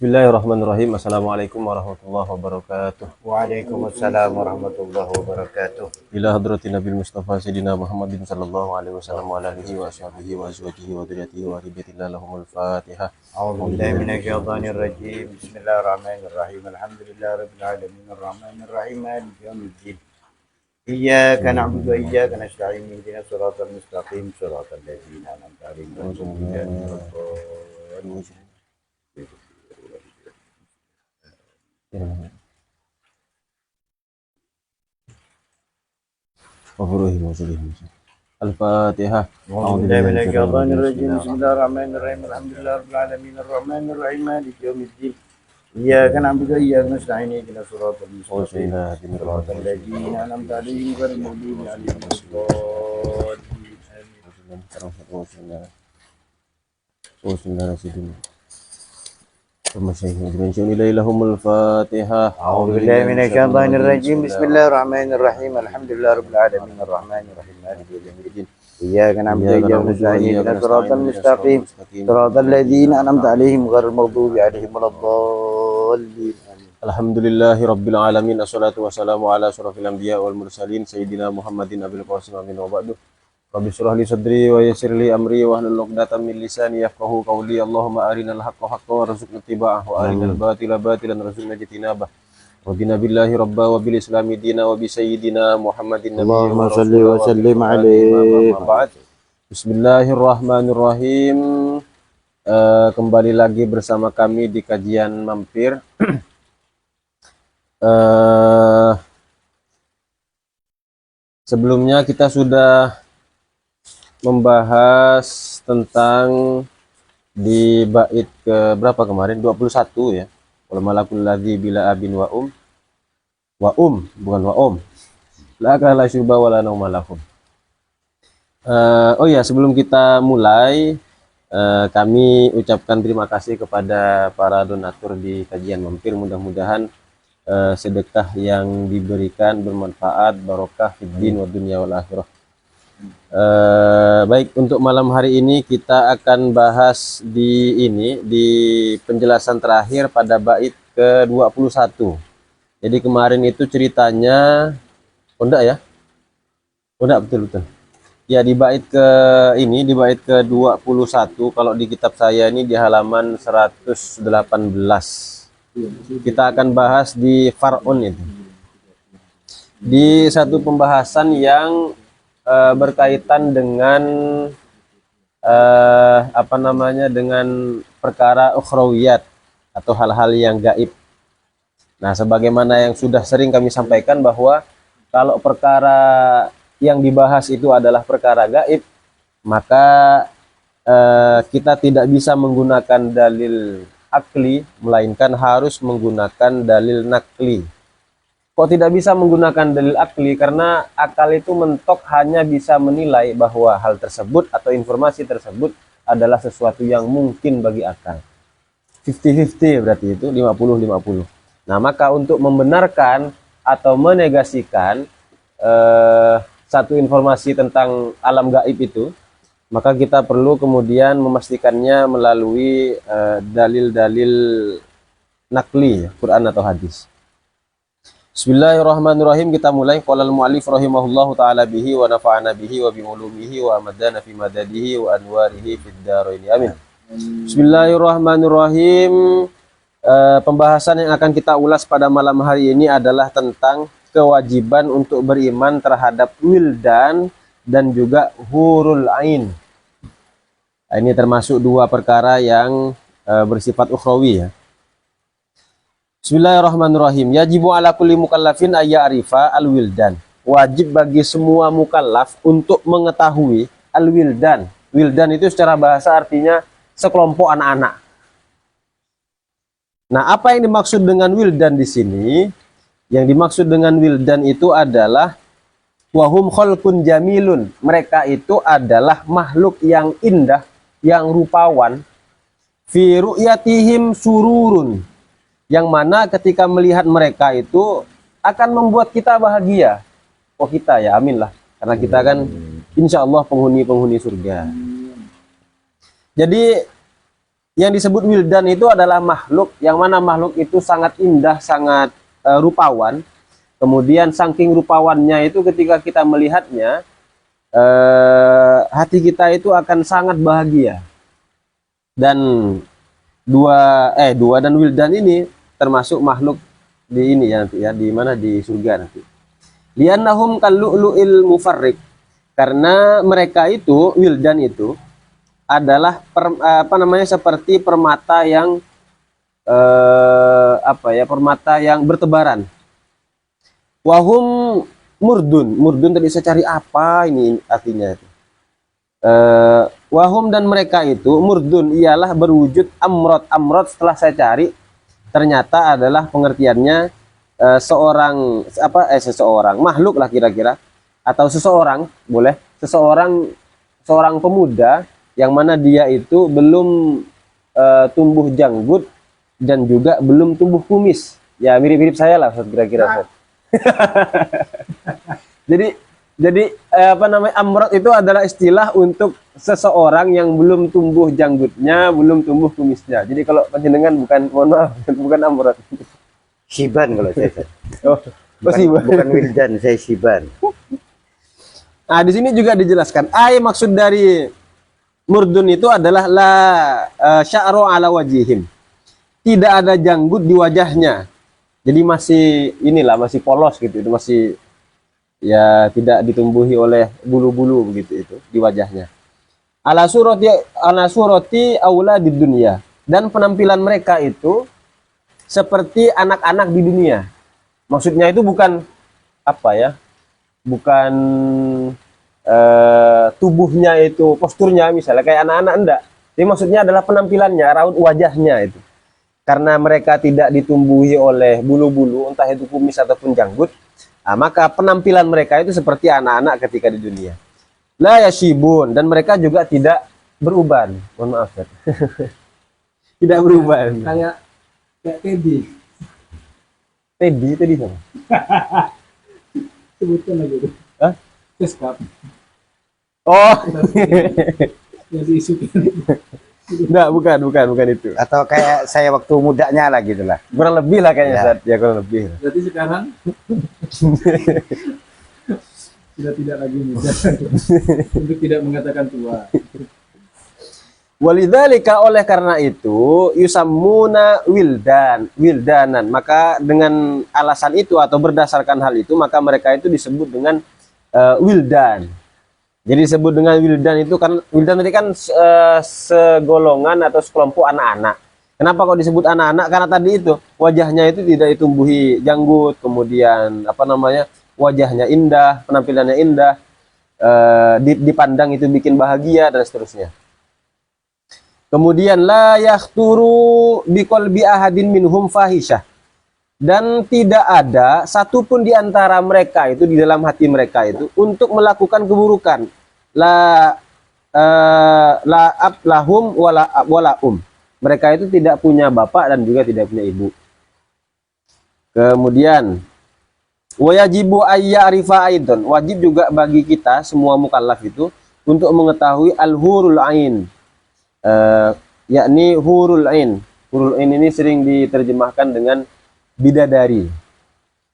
Bismillahirrahmanirrahim. Assalamualaikum warahmatullahi wabarakatuh. Waalaikumsalam warahmatullahi wabarakatuh. Ila hadrati Nabil Mustafa Sayyidina Muhammadin sallallahu alaihi wasallam wa alihi wa ashabihi wa azwajihi wa dhurriyyatihi wa ribatillah lahumul Fatihah. A'udzu billahi minasyaitonir rajim. Bismillahirrahmanirrahim. Alhamdulillahi rabbil alamin arrahmanir rahim maliki yaumiddin. Iyyaka na'budu wa iyyaka nasta'in ihdinas siratal mustaqim siratal ladzina an'amta 'alaihim ghairil maghdubi 'alaihim waladdallin. Al-Fatihah. A'udzu billahi minasyaitonir rajim. Bismillahirrahmanirrahim. Alhamdulillahi rabbil alamin arrahmanir rahim maliki yaumiddin. إياك نعبد وإياك نستعين اهدنا الصراط المستقيم صراط الذين أنعمت عليهم غير المغضوب عليهم ولا الضالين. أعوذ بالله من الشيطان الرجيم بسم الله الرحمن الرحيم الحمد لله رب العالمين الرحمن الرحيم مالك يوم الدين إياك نعبد وإياك نستعين اهدنا الصراط المستقيم صراط الذين أنعمت عليهم غير المغضوب عليهم ولا الضالين. Alhamdulillahi Rabbil Alamin. Assalatu wassalamu ala asyrafil anbiya wal mursalin Sayyidina Muhammadin Abil Qasim amin wa ba'du. Rabbi syrah li sadri wa yassir li amri wa hlul 'uqdatam min lisani yafqahu qawli. Allahumma arinal haqqa haqqan warzuqna ittiba'ah wa arinal batila batilan warzuqna ijtinabah. Radina billahi rabba wa bil islami dina wa bi sayyidina Muhammadin nabiyyi Allahumma salli wa sallim alaihi. Bismillahirrahmanirrahim. Kembali lagi bersama kami di kajian mampir. Sebelumnya kita sudah membahas tentang di bait ke berapa kemarin, 21 ya. Wal malakul ladzi bila abin wa bukan wa la kala syuba wala nauma lahum. Oh ya, sebelum kita mulai kami ucapkan terima kasih kepada para donatur di kajian mampir. Mudah-mudahan sedekah yang diberikan bermanfaat, barokah fid din wa dunya wal akhirah. Baik, untuk malam hari ini kita akan bahas di penjelasan terakhir pada bait ke-21. Jadi kemarin itu ceritanya enggak ya? Enggak, betul. Ya, di bait ke-21 kalau di kitab saya ini di halaman 118. Kita akan bahas di far'un itu. Di satu pembahasan yang berkaitan dengan dengan perkara ukhrawiyat atau hal-hal yang gaib. Nah, sebagaimana yang sudah sering kami sampaikan bahwa kalau perkara yang dibahas itu adalah perkara gaib, maka kita tidak bisa menggunakan dalil akli, melainkan harus menggunakan dalil nakli. Kok tidak bisa menggunakan dalil akli? Karena akal itu mentok hanya bisa menilai bahwa hal tersebut atau informasi tersebut adalah sesuatu yang mungkin bagi akal. 50-50 berarti itu 50-50. Nah, maka untuk membenarkan atau menegasikan satu informasi tentang alam gaib itu, maka kita perlu kemudian memastikannya melalui dalil-dalil nakli, Quran atau hadis. Bismillahirrahmanirrahim. Kita mulai. Qala al-mu'allif rahimahullahu taala bihi wa nafa'ana bihi wa bi ulumihi wa amadana fi madadihi wa anwarihi fid dharain. Amin. Bismillahirrahmanirrahim. Pembahasan yang akan kita ulas pada malam hari ini adalah tentang kewajiban untuk beriman terhadap wildan dan juga hurul ain. Ini termasuk dua perkara yang bersifat ukhrawi ya. Bismillahirrahmanirrahim. Yajibu ala kulli mukallafin ayya'rifa al-wildan. Wajib bagi semua mukallaf untuk mengetahui al-wildan. Wildan itu secara bahasa artinya sekelompok anak-anak. Nah, apa yang dimaksud dengan wildan di sini? Yang dimaksud dengan wildan itu adalah wahum khalqun jamilun. Mereka itu adalah makhluk yang indah, yang rupawan. Fi ru'yatihim sururun. Yang mana ketika melihat mereka itu akan membuat kita bahagia. Oh, kita ya, amin lah. Karena kita kan insya Allah penghuni-penghuni surga. Jadi Yang disebut wildan itu adalah makhluk, yang mana makhluk itu sangat indah, sangat rupawan. Kemudian saking rupawannya itu ketika kita melihatnya, hati kita itu akan sangat bahagia. Dan dua dan wildan ini termasuk makhluk di ini ya nanti ya, di mana, di surga nanti. Liannahum kallu'lu'il mufarriq, karena mereka itu, wildan itu adalah seperti permata yang permata yang bertebaran. Wahum murdun tadi saya cari apa ini artinya itu. Wahum dan mereka itu murdun ialah berwujud amrod setelah saya cari ternyata adalah pengertiannya seorang makhluk lah kira-kira, atau seseorang seorang pemuda yang mana dia itu belum tumbuh janggut dan juga belum tumbuh kumis, ya mirip-mirip saya lah kira-kira. Jadi amrod itu adalah istilah untuk seseorang yang belum tumbuh janggutnya, belum tumbuh kumisnya. Jadi kalau panjenengan bukan amrod. Shiban kalau saya. Bukan wildan, saya Shiban. Nah, di sini juga dijelaskan. Maksud dari murdun itu adalah la sya'ru ala wajihim. Tidak ada janggut di wajahnya. Jadi masih masih polos gitu, itu masih ya tidak ditumbuhi oleh bulu-bulu begitu itu di wajahnya. Ala surati aula di dunia, dan penampilan mereka itu seperti anak-anak di dunia. Maksudnya itu bukan bukan tubuhnya itu, posturnya misalnya kayak anak-anak, enggak. Jadi maksudnya adalah penampilannya, raut wajahnya itu. Karena mereka tidak ditumbuhi oleh bulu-bulu, entah itu kumis ataupun janggut, maka penampilan mereka itu seperti anak-anak ketika di dunia. La yashibun, dan mereka juga tidak beruban. Mohon maaf, Ustaz. Tidak beruban. Kayak Teddy. Teddy sama. Sebutkan lagi itu. Hah? Seskap. Oh. Yang diisukan. Enggak, bukan itu. Atau kayak saya waktu mudanya lah gitu lah. Kurang lebih lah kayaknya, Ya. Ustaz. Ya kurang lebih. Berarti sekarang sudah tidak lagi muda untuk tidak mengatakan tua. Walidzalika, oleh karena itu yusammuna wildanan, maka dengan alasan itu atau berdasarkan hal itu maka mereka itu disebut dengan wildan. Jadi disebut dengan wildan itu kan wildan tadi kan segolongan atau sekelompok anak-anak. Kenapa kok disebut anak-anak? Karena tadi itu wajahnya itu tidak ditumbuhi janggut, kemudian wajahnya indah, penampilannya indah, dipandang itu bikin bahagia dan seterusnya. Kemudian la yahturu biqalbi ahadin minhum fahisyah, dan tidak ada satupun di antara mereka itu, di dalam hati mereka itu untuk melakukan keburukan. La ablahum wala mereka itu tidak punya bapak dan juga tidak punya ibu. Kemudian wajibu ayya'rifa aidon, wajib juga bagi kita semua mukallaf itu untuk mengetahui al-hurul ain, yakni hurul ain. Hurul ain ini sering diterjemahkan dengan bidadari.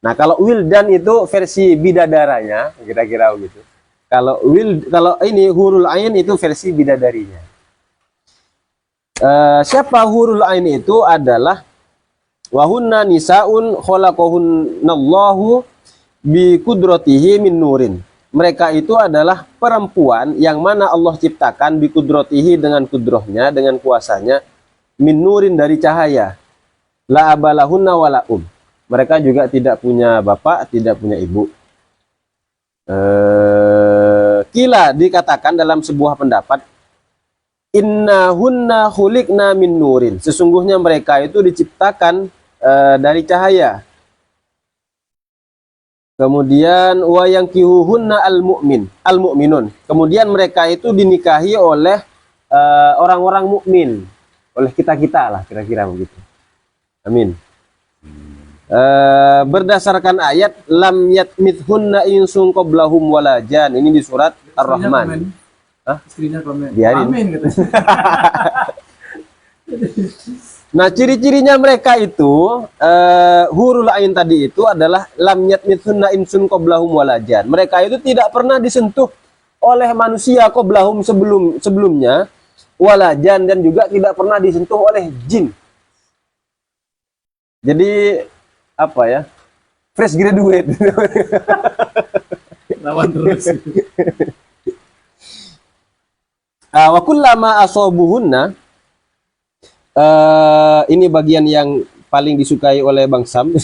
Nah, kalau wildan itu versi bidadaranya, kira-kira begitu. Kalau ini hurul ain itu versi bidadarinya. Siapa hurul ain itu adalah wahunna nisaun khalaqahunnallahu bi qudratihi min nurin. Mereka itu adalah perempuan yang mana Allah ciptakan bi qudratihi, dengan kudrohnya, dengan kuasanya, min nurin, dari cahaya. La abalahunna wala mereka juga tidak punya bapak, tidak punya ibu. Kila, dikatakan dalam sebuah pendapat, innahunna khuliqna min nurin, sesungguhnya mereka itu diciptakan dari cahaya. Kemudian wa yankihuhunna al-mu'minun, kemudian mereka itu dinikahi oleh orang-orang mukmin, oleh kita-kita lah kira-kira begitu. Amin. Berdasarkan ayat lam yatmithunna insun qablahum wala jan, ini di surat Ar-Rahman. Istrinya komen. Biarin. Amin katanya. Nah, ciri-cirinya mereka itu hurul ain tadi itu adalah lam yatmithunna insun qablahum walajan. Mereka itu tidak pernah disentuh oleh manusia qablahum sebelumnya walajan, dan juga tidak pernah disentuh oleh jin. Jadi apa ya? Fresh graduate. Lawan terus. Wa kullama asabuhunna, ini bagian yang paling disukai oleh Bang Sam.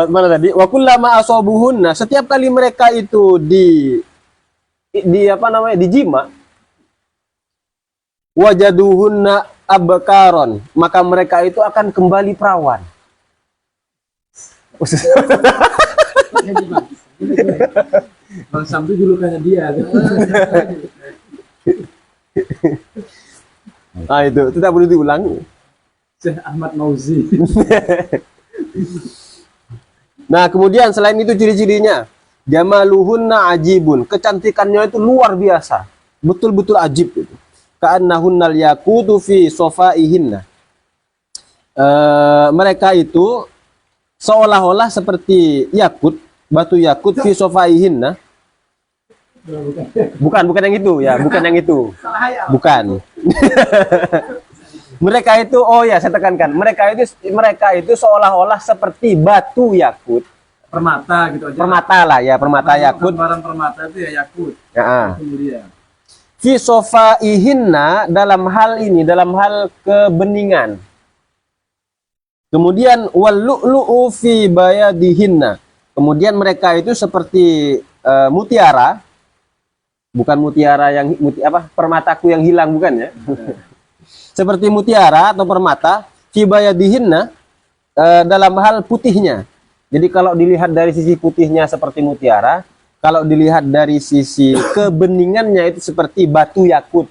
Mana tadi? Wa kullama asabuhunna, setiap kali mereka itu di apa namanya? Dijima, wajaduhunna abkaron, maka mereka itu akan kembali perawan. Bang Sam itu julukannya dia. Nah, itu tidak perlu diulang. Syekh Ahmad Mauzi. Nah, kemudian selain itu ciri-cirinya, jamaluhunna ajibun, kecantikannya itu luar biasa, betul-betul ajib itu. Ka'annahunnal yaqutu fi sofaihinna. Mereka itu seolah-olah seperti yakut, batu yakut fi sofaihinna. Bukan yang itu ya, bukan yang itu. Bukan. Mereka itu, oh ya, saya tekankan, mereka itu seolah-olah seperti batu yakut. Permata gitu aja. Permata lah ya, permata yakut. Barang permata itu ya yakut. Ya. Kemudian Fi sofaihinna, dalam hal ini, dalam hal kebeningan. Kemudian wal lu'lu'u fi bayadihinna. Kemudian mereka itu seperti mutiara, bukan mutiara yang permataku yang hilang, bukan ya. Seperti mutiara atau permata, fi bayadihinna, dalam hal putihnya. Jadi kalau dilihat dari sisi putihnya seperti mutiara, kalau dilihat dari sisi kebeningannya itu seperti batu yakut.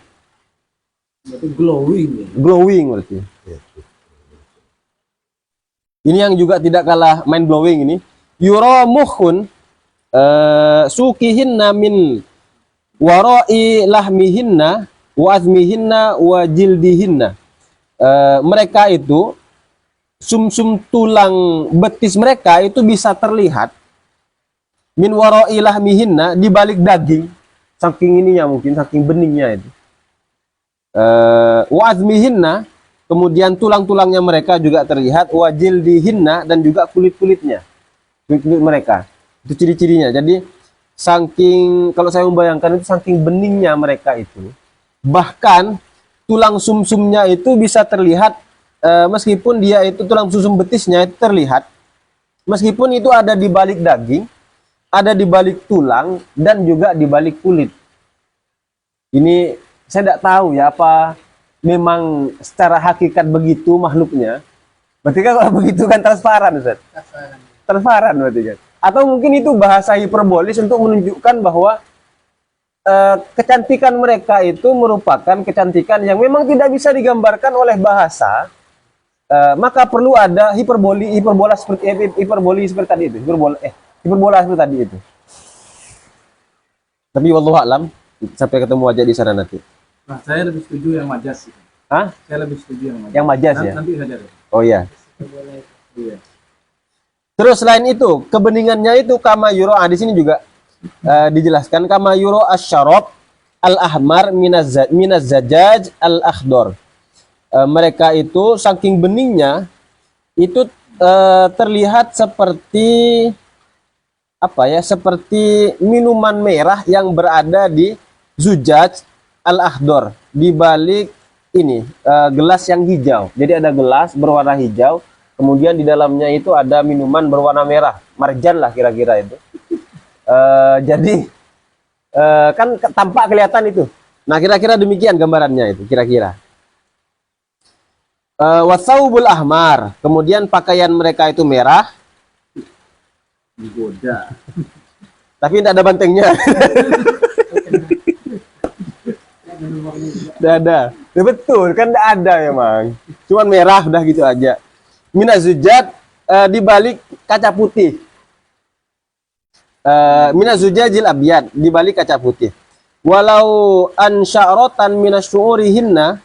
itu glowing ya. Glowing berarti. Ini yang juga tidak kalah mind blowing ini. Yuramuhun sukihinna min warai lahmihinna wa azmihinna wa jildihinna. Mereka itu sumsum tulang betis mereka itu bisa terlihat min warai lahmihinna, di balik daging, saking ininya mungkin, saking beningnya itu. Wa azmihinna, kemudian tulang-tulangnya mereka juga terlihat, wa jildihinna, dan juga kulit-kulitnya, kulit-kulit mereka. Itu ciri-cirinya. Jadi saking, kalau saya membayangkan itu saking beningnya mereka itu, bahkan tulang sumsumnya itu bisa terlihat, meskipun dia itu tulang sumsum betisnya itu terlihat, meskipun itu ada di balik daging, ada di balik tulang, dan juga di balik kulit. Ini saya tidak tahu ya, apa memang secara hakikat begitu makhluknya. Berarti kan kalau begitu kan transparan, Ustaz? Transparan berarti kan. Atau mungkin itu bahasa hiperbolis untuk menunjukkan bahwa kecantikan mereka itu merupakan kecantikan yang memang tidak bisa digambarkan oleh bahasa. Maka perlu ada hiperbola seperti tadi itu, hiperbola seperti tadi itu. Tapi wallahu alam, sampai ketemu aja di sana nanti. Nah, saya lebih setuju yang majas sih. Hah? Saya lebih setuju yang majas. Yang majas ya? Nanti saja deh. Oh iya. Iya. Terus selain itu, kebeningannya itu kama yuro, di sini juga dijelaskan kama yuro asyarab al-ahmar minaz zajaj al-akhdar. Mereka itu saking beningnya itu terlihat seperti apa ya, seperti minuman merah yang berada di zujaj al-akhdar, di balik ini gelas yang hijau. Jadi ada gelas berwarna hijau, kemudian di dalamnya itu ada minuman berwarna merah, marjan lah kira-kira itu. Jadi kan tampak kelihatan itu. Nah, kira-kira demikian gambarannya itu kira-kira. Wasaubul ahmar, kemudian pakaian mereka itu merah, Digoda. tapi tidak ada bantengnya. Tidak ada. Ya, betul kan, tidak ada emang. Cuman merah udah gitu aja. Minazujat di balik kaca putih. Minazujajil abyad, di balik kaca putih. walau ansya'ratan minasyu'urihinna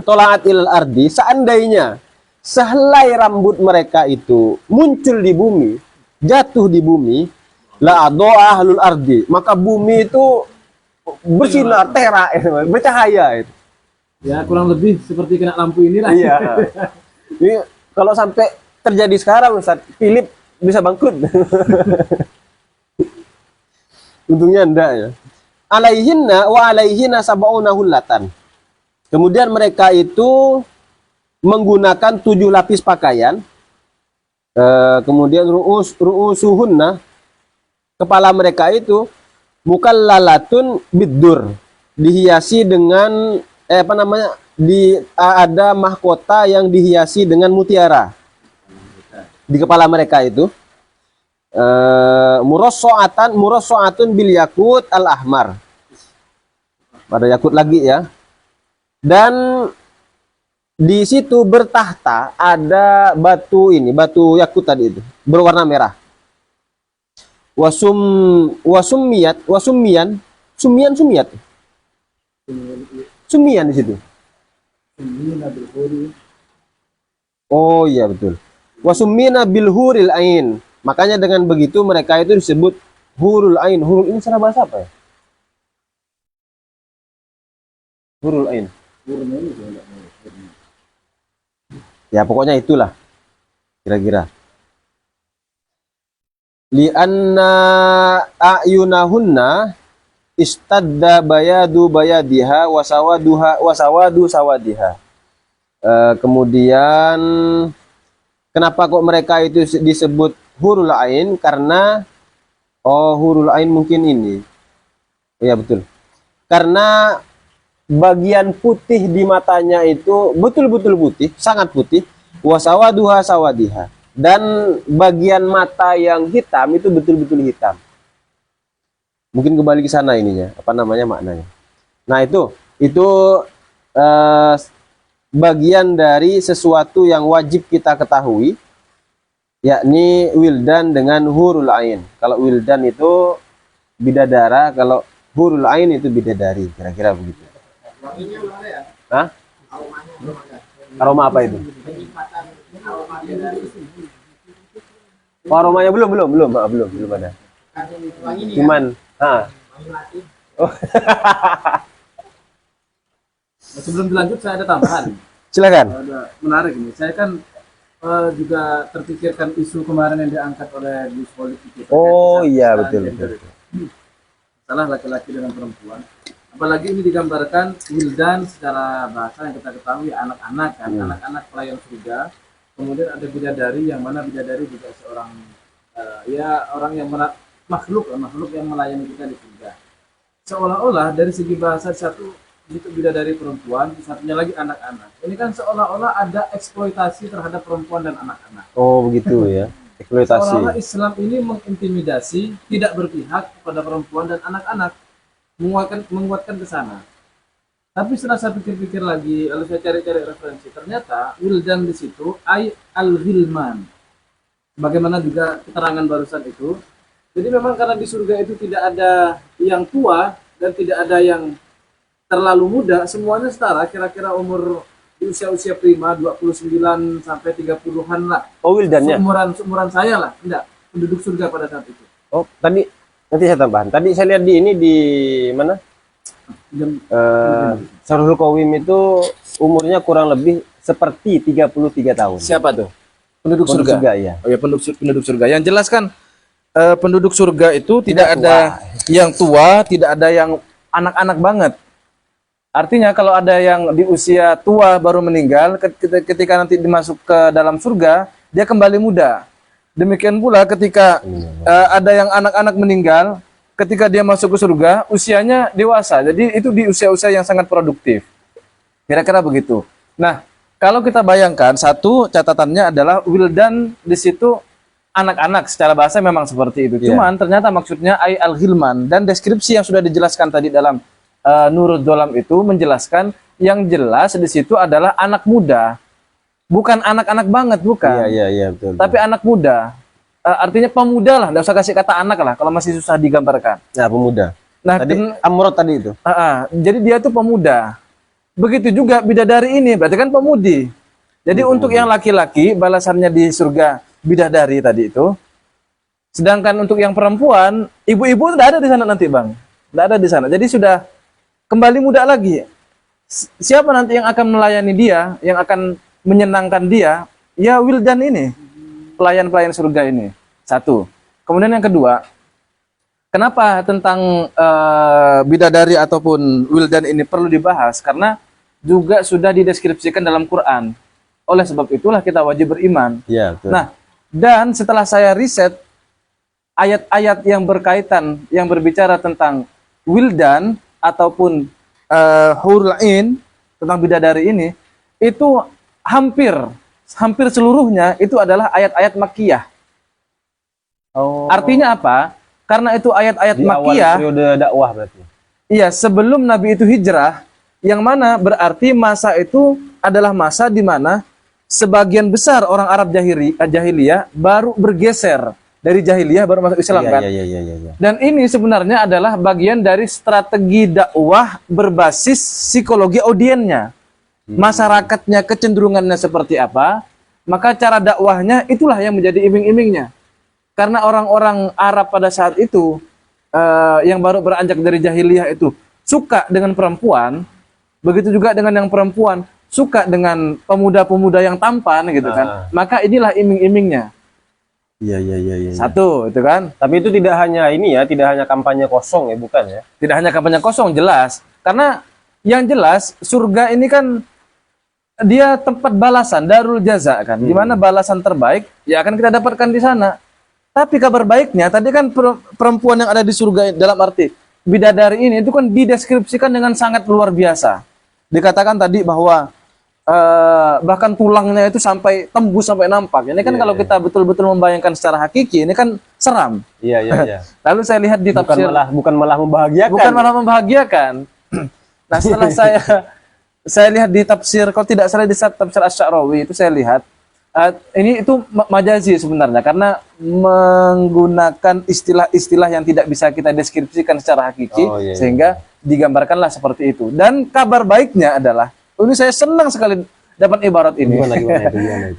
tola'at ilal ardi, seandainya sehelai rambut mereka itu muncul di bumi, jatuh di bumi, la ado'a ahlul ardi, maka bumi itu bersinar terak, bercahaya itu. Ya kurang lebih seperti kena lampu inilah. Iya. Ini kalau sampai terjadi sekarang, Ustaz, Philip bisa bangkrut. Untungnya enggak ya. Alaihinna wa alaihinna sab'una hullatan. Kemudian mereka itu menggunakan 7 lapis pakaian. Kemudian ru'usuhunna, kepala mereka itu mukallalatun biddur, dihiasi dengan ada mahkota yang dihiasi dengan mutiara di kepala mereka itu. Murasso'atun bil yakut al ahmar, pada yakut lagi ya. Dan di situ bertahta ada batu yakut tadi itu berwarna merah. Sumian di situ. Oh iya betul. Wasumina bil huril ain. Makanya dengan begitu mereka itu disebut hurul ain. Hurul ini secara bahasa apa ya? Hurul ain. Ya pokoknya itulah kira-kira. Li'anna a'yunahunna istadda bayadiha wasawadu sawadiha. Kemudian kenapa kok mereka itu disebut hurul ain? Karena hurul ain mungkin ini. Iya betul. Karena bagian putih di matanya itu betul-betul putih, sangat putih. Wasawaduha sawadiha. Dan bagian mata yang hitam itu betul-betul hitam. Mungkin kembali ke sana ininya, maknanya. Nah, itu bagian dari sesuatu yang wajib kita ketahui, yakni wildan dengan hurul ain. Kalau wildan itu bidadara, kalau hurul ain itu bidadari, kira-kira begitu. Hah? Aroma apa itu? Aromanya belum ada. Cuman oh. Sebelum dilanjut saya ada tambahan. Silakan. Ada menarik ini. Saya kan juga terpikirkan isu kemarin yang diangkat oleh Gus Politik. Oh iya betul. Salah laki-laki dengan perempuan. Apalagi ini digambarkan wildan secara bahasa yang kita ketahui anak-anak kan, anak-anak pelayan surga. Kemudian ada bidadari yang mana bidadari juga seorang orang yang makhluk yang melayani kita di surga. Seolah-olah dari segi bahasa satu itu bidadari perempuan, satunya lagi anak-anak. Ini kan seolah-olah ada eksploitasi terhadap perempuan dan anak-anak. Oh begitu ya, eksploitasi. Seolah-olah Islam ini mengintimidasi, tidak berpihak kepada perempuan dan anak-anak, menguatkan ke sana. Tapi setelah saya pikir-pikir lagi, lalu saya cari-cari referensi, ternyata wildan di situ ay al-ghilman. Bagaimana juga keterangan barusan itu. Jadi memang karena di surga itu tidak ada yang tua dan tidak ada yang terlalu muda, semuanya setara, kira-kira umur di usia-usia prima 29 sampai 30-an lah. Oh wildannya? Seumuran saya lah, enggak, penduduk surga pada saat itu. Oh tadi, nanti saya tambahan. Tadi saya lihat di mana? Sarhul Qawim itu umurnya kurang lebih seperti 33 tahun. Siapa tuh? Penduduk surga. Ya. Oh ya, penduduk surga. Yang jelas kan penduduk surga itu tidak ada yang tua, tidak ada yang anak-anak banget. Artinya kalau ada yang di usia tua baru meninggal, ketika nanti dimasuk ke dalam surga, dia kembali muda. Demikian pula ketika ada yang anak-anak meninggal, ketika dia masuk ke surga, usianya dewasa. Jadi itu di usia-usia yang sangat produktif. Kira-kira begitu. Nah, kalau kita bayangkan, satu catatannya adalah wildan di situ anak-anak, secara bahasa memang seperti itu. Cuman ternyata maksudnya ay al-ghilman, dan deskripsi yang sudah dijelaskan tadi dalam Nurul Dolam itu menjelaskan yang jelas di situ adalah anak muda. Bukan anak-anak banget, bukan. Iya, betul. Tapi anak muda. Artinya pemuda lah, nggak usah kasih kata anak lah kalau masih susah digambarkan. Nah, pemuda. Nah, Tadi Amrod tadi itu. jadi dia itu pemuda. Begitu juga bidadari ini, berarti kan pemudi. Jadi untuk yang laki-laki, balasannya di surga bidadari tadi itu. Sedangkan untuk yang perempuan, ibu-ibu tidak ada di sana nanti, Bang. Tidak ada di sana. Jadi sudah kembali muda lagi. Siapa nanti yang akan melayani dia, yang akan menyenangkan dia? Ya wildan ini, pelayan-pelayan surga ini. Satu. Kemudian yang kedua, kenapa tentang bidadari ataupun wildan ini perlu dibahas? Karena juga sudah dideskripsikan dalam Quran. Oleh sebab itulah kita wajib beriman. Iya, betul. Nah, dan setelah saya riset ayat-ayat yang berkaitan, yang berbicara tentang wildan ataupun hurul ain, tentang bidadari ini, itu hampir seluruhnya itu adalah ayat-ayat Makkiyah. Oh, Artinya apa? Karena itu ayat-ayat di awal Makkiyah. periode dakwah berarti. Iya, sebelum Nabi itu hijrah, yang mana berarti masa itu adalah masa di mana sebagian besar orang Arab jahiliyah baru bergeser dari jahiliyah baru masuk Islam kan. Iya. Dan ini sebenarnya adalah bagian dari strategi dakwah berbasis psikologi audiennya. Masyarakatnya kecenderungannya seperti apa, maka cara dakwahnya itulah yang menjadi iming-imingnya. Karena orang-orang Arab pada saat itu yang baru beranjak dari jahiliyah itu suka dengan perempuan, begitu juga dengan yang perempuan suka dengan pemuda-pemuda yang tampan gitu kan. Maka inilah iming-imingnya. Iya. Satu, itu kan. Tapi itu tidak hanya ini ya, tidak hanya kampanye kosong ya, bukan ya? Tidak hanya kampanye kosong, jelas. Karena yang jelas surga ini kan dia tempat balasan, darul jaza kan. Di mana balasan terbaik ya akan kita dapatkan di sana. Tapi kabar baiknya tadi kan perempuan yang ada di surga dalam arti bidadari ini itu kan dideskripsikan dengan sangat luar biasa. Dikatakan tadi bahwa bahkan tulangnya itu sampai tembus sampai nampak. Ini kan kalau kita betul-betul membayangkan secara hakiki, ini kan seram. Iya. Lalu saya lihat di tafsir, Bukan malah membahagiakan. bukan malah membahagiakan. Nah, setelah saya lihat di tafsir, kalau tidak salah di tafsir Asy-Sya'rawi itu saya lihat ini itu majazi sebenarnya karena menggunakan istilah-istilah yang tidak bisa kita deskripsikan secara hakiki sehingga digambarkanlah seperti itu. Dan kabar baiknya adalah ini saya senang sekali dapat ibarat ini. Gimana itu?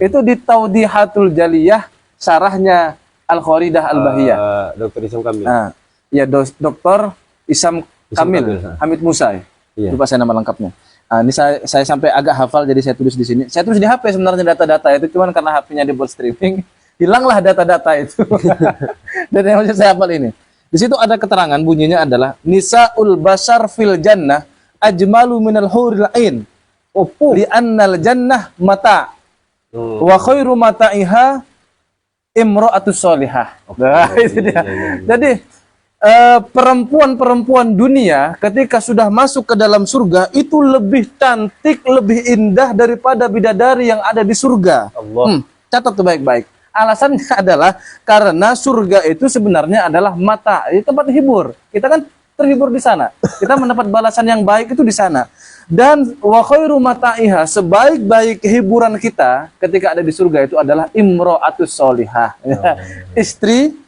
Itu di Taudihatul Jaliyah, syarahnya Al-Kharidah Al-Bahiyah. Dr. Isam Kamil. Nah, ya Dr. Isam Kamil, Hamid Musa. Iya. Lupa saya nama lengkapnya. Ini saya sampai agak hafal jadi saya tulis di sini. Saya tulis di HP sebenarnya data-data itu, cuman karena HP-nya dibuat streaming, hilanglah data-data itu. Dan yang maksud saya hafal ini. Di situ ada keterangan bunyinya adalah Nisaul Basar fil Jannah ajmalu minal huril ain. Li annal jannah mata. Wa khairu mata'iha imra'atus solihah. Nah, itu dia. Jadi perempuan-perempuan dunia ketika sudah masuk ke dalam surga itu lebih cantik, lebih indah daripada bidadari yang ada di surga. Catat tuh baik-baik. Alasannya adalah karena surga itu sebenarnya adalah mata, itu tempat hibur. Kita kan terhibur di sana. Kita mendapat balasan yang baik itu di sana. Dan wa khairu mata'iha, sebaik-baik hiburan kita ketika ada di surga itu adalah imra'atus solihah. Istri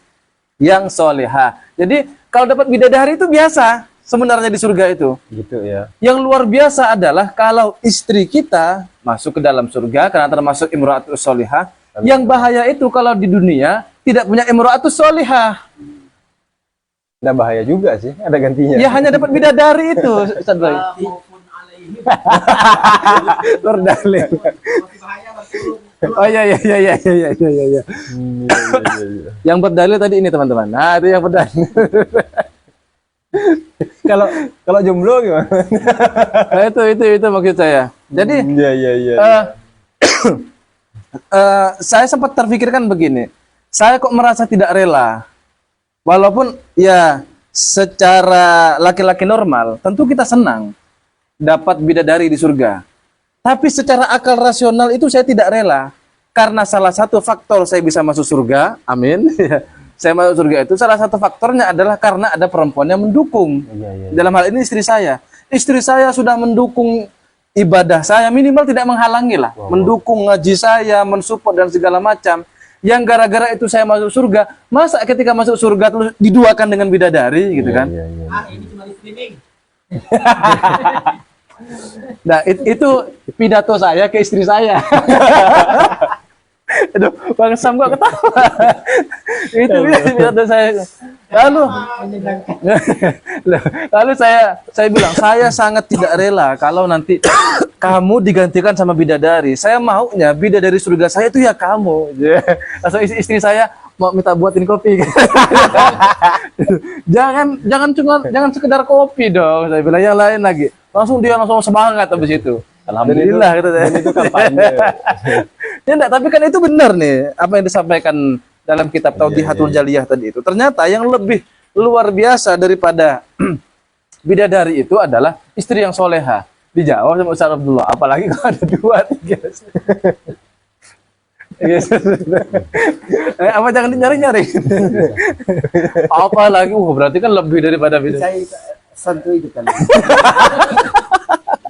yang solihah. Jadi kalau dapat bidadari itu biasa sebenarnya di surga itu. Gitu ya. Yang luar biasa adalah kalau istri kita masuk ke dalam surga karena termasuk imra'atus solihah. Yang bahaya itu kalau di dunia tidak punya imra'atus solihah. Nah, bahaya juga sih, ada gantinya. Ya hanya dapat bidadari itu, Ustaz Boy. Berdalil. Oh iya. Yang berdalil tadi ini teman-teman. Nah, itu yang berdalil. Kalau jomblo gimana? Nah, itu maksud saya. Jadi saya sempat terpikirkan begini. Saya kok merasa tidak rela. Walaupun ya secara laki-laki normal, tentu kita senang dapat bidadari di surga. Tapi secara akal rasional itu saya tidak rela. Karena salah satu faktor saya bisa masuk surga, amin. Saya masuk surga itu salah satu faktornya adalah karena ada perempuan yang mendukung. Dalam hal ini istri saya. Istri saya sudah mendukung ibadah saya, minimal tidak menghalangi lah. Mendukung ngaji saya, mensupport dan segala macam. yang gara-gara itu saya masuk surga, masa ketika masuk surga terus diduakan dengan bidadari gitu kan? Iya, iya. Ini cuma di streaming. Nah, itu pidato saya ke istri saya. Aduh, Bang Sam kok ketawa. Itu pidato saya. Lalu saya bilang, saya sangat tidak rela kalau nanti kamu digantikan sama bidadari. Saya maunya bidadari surga saya itu ya kamu. Langsung istri saya mau minta buatin kopi. jangan sekedar kopi dong. Saya bilang yang lain lagi. Dia langsung semangat habis itu. Alhamdulillah gitu. Dan itu kampanye. Ya enggak, tapi kan itu benar nih apa yang disampaikan dalam kitab Taudihatul Jaliyah tadi itu. Ternyata yang lebih luar biasa daripada bidadari itu adalah istri yang soleha. Dijawab sama Ustaz Abdullah, apalagi kalau ada 2, 3. Apa jangan nyari-nyari? Apalagi berarti kan lebih daripada bidadari. Saya santu itu kan.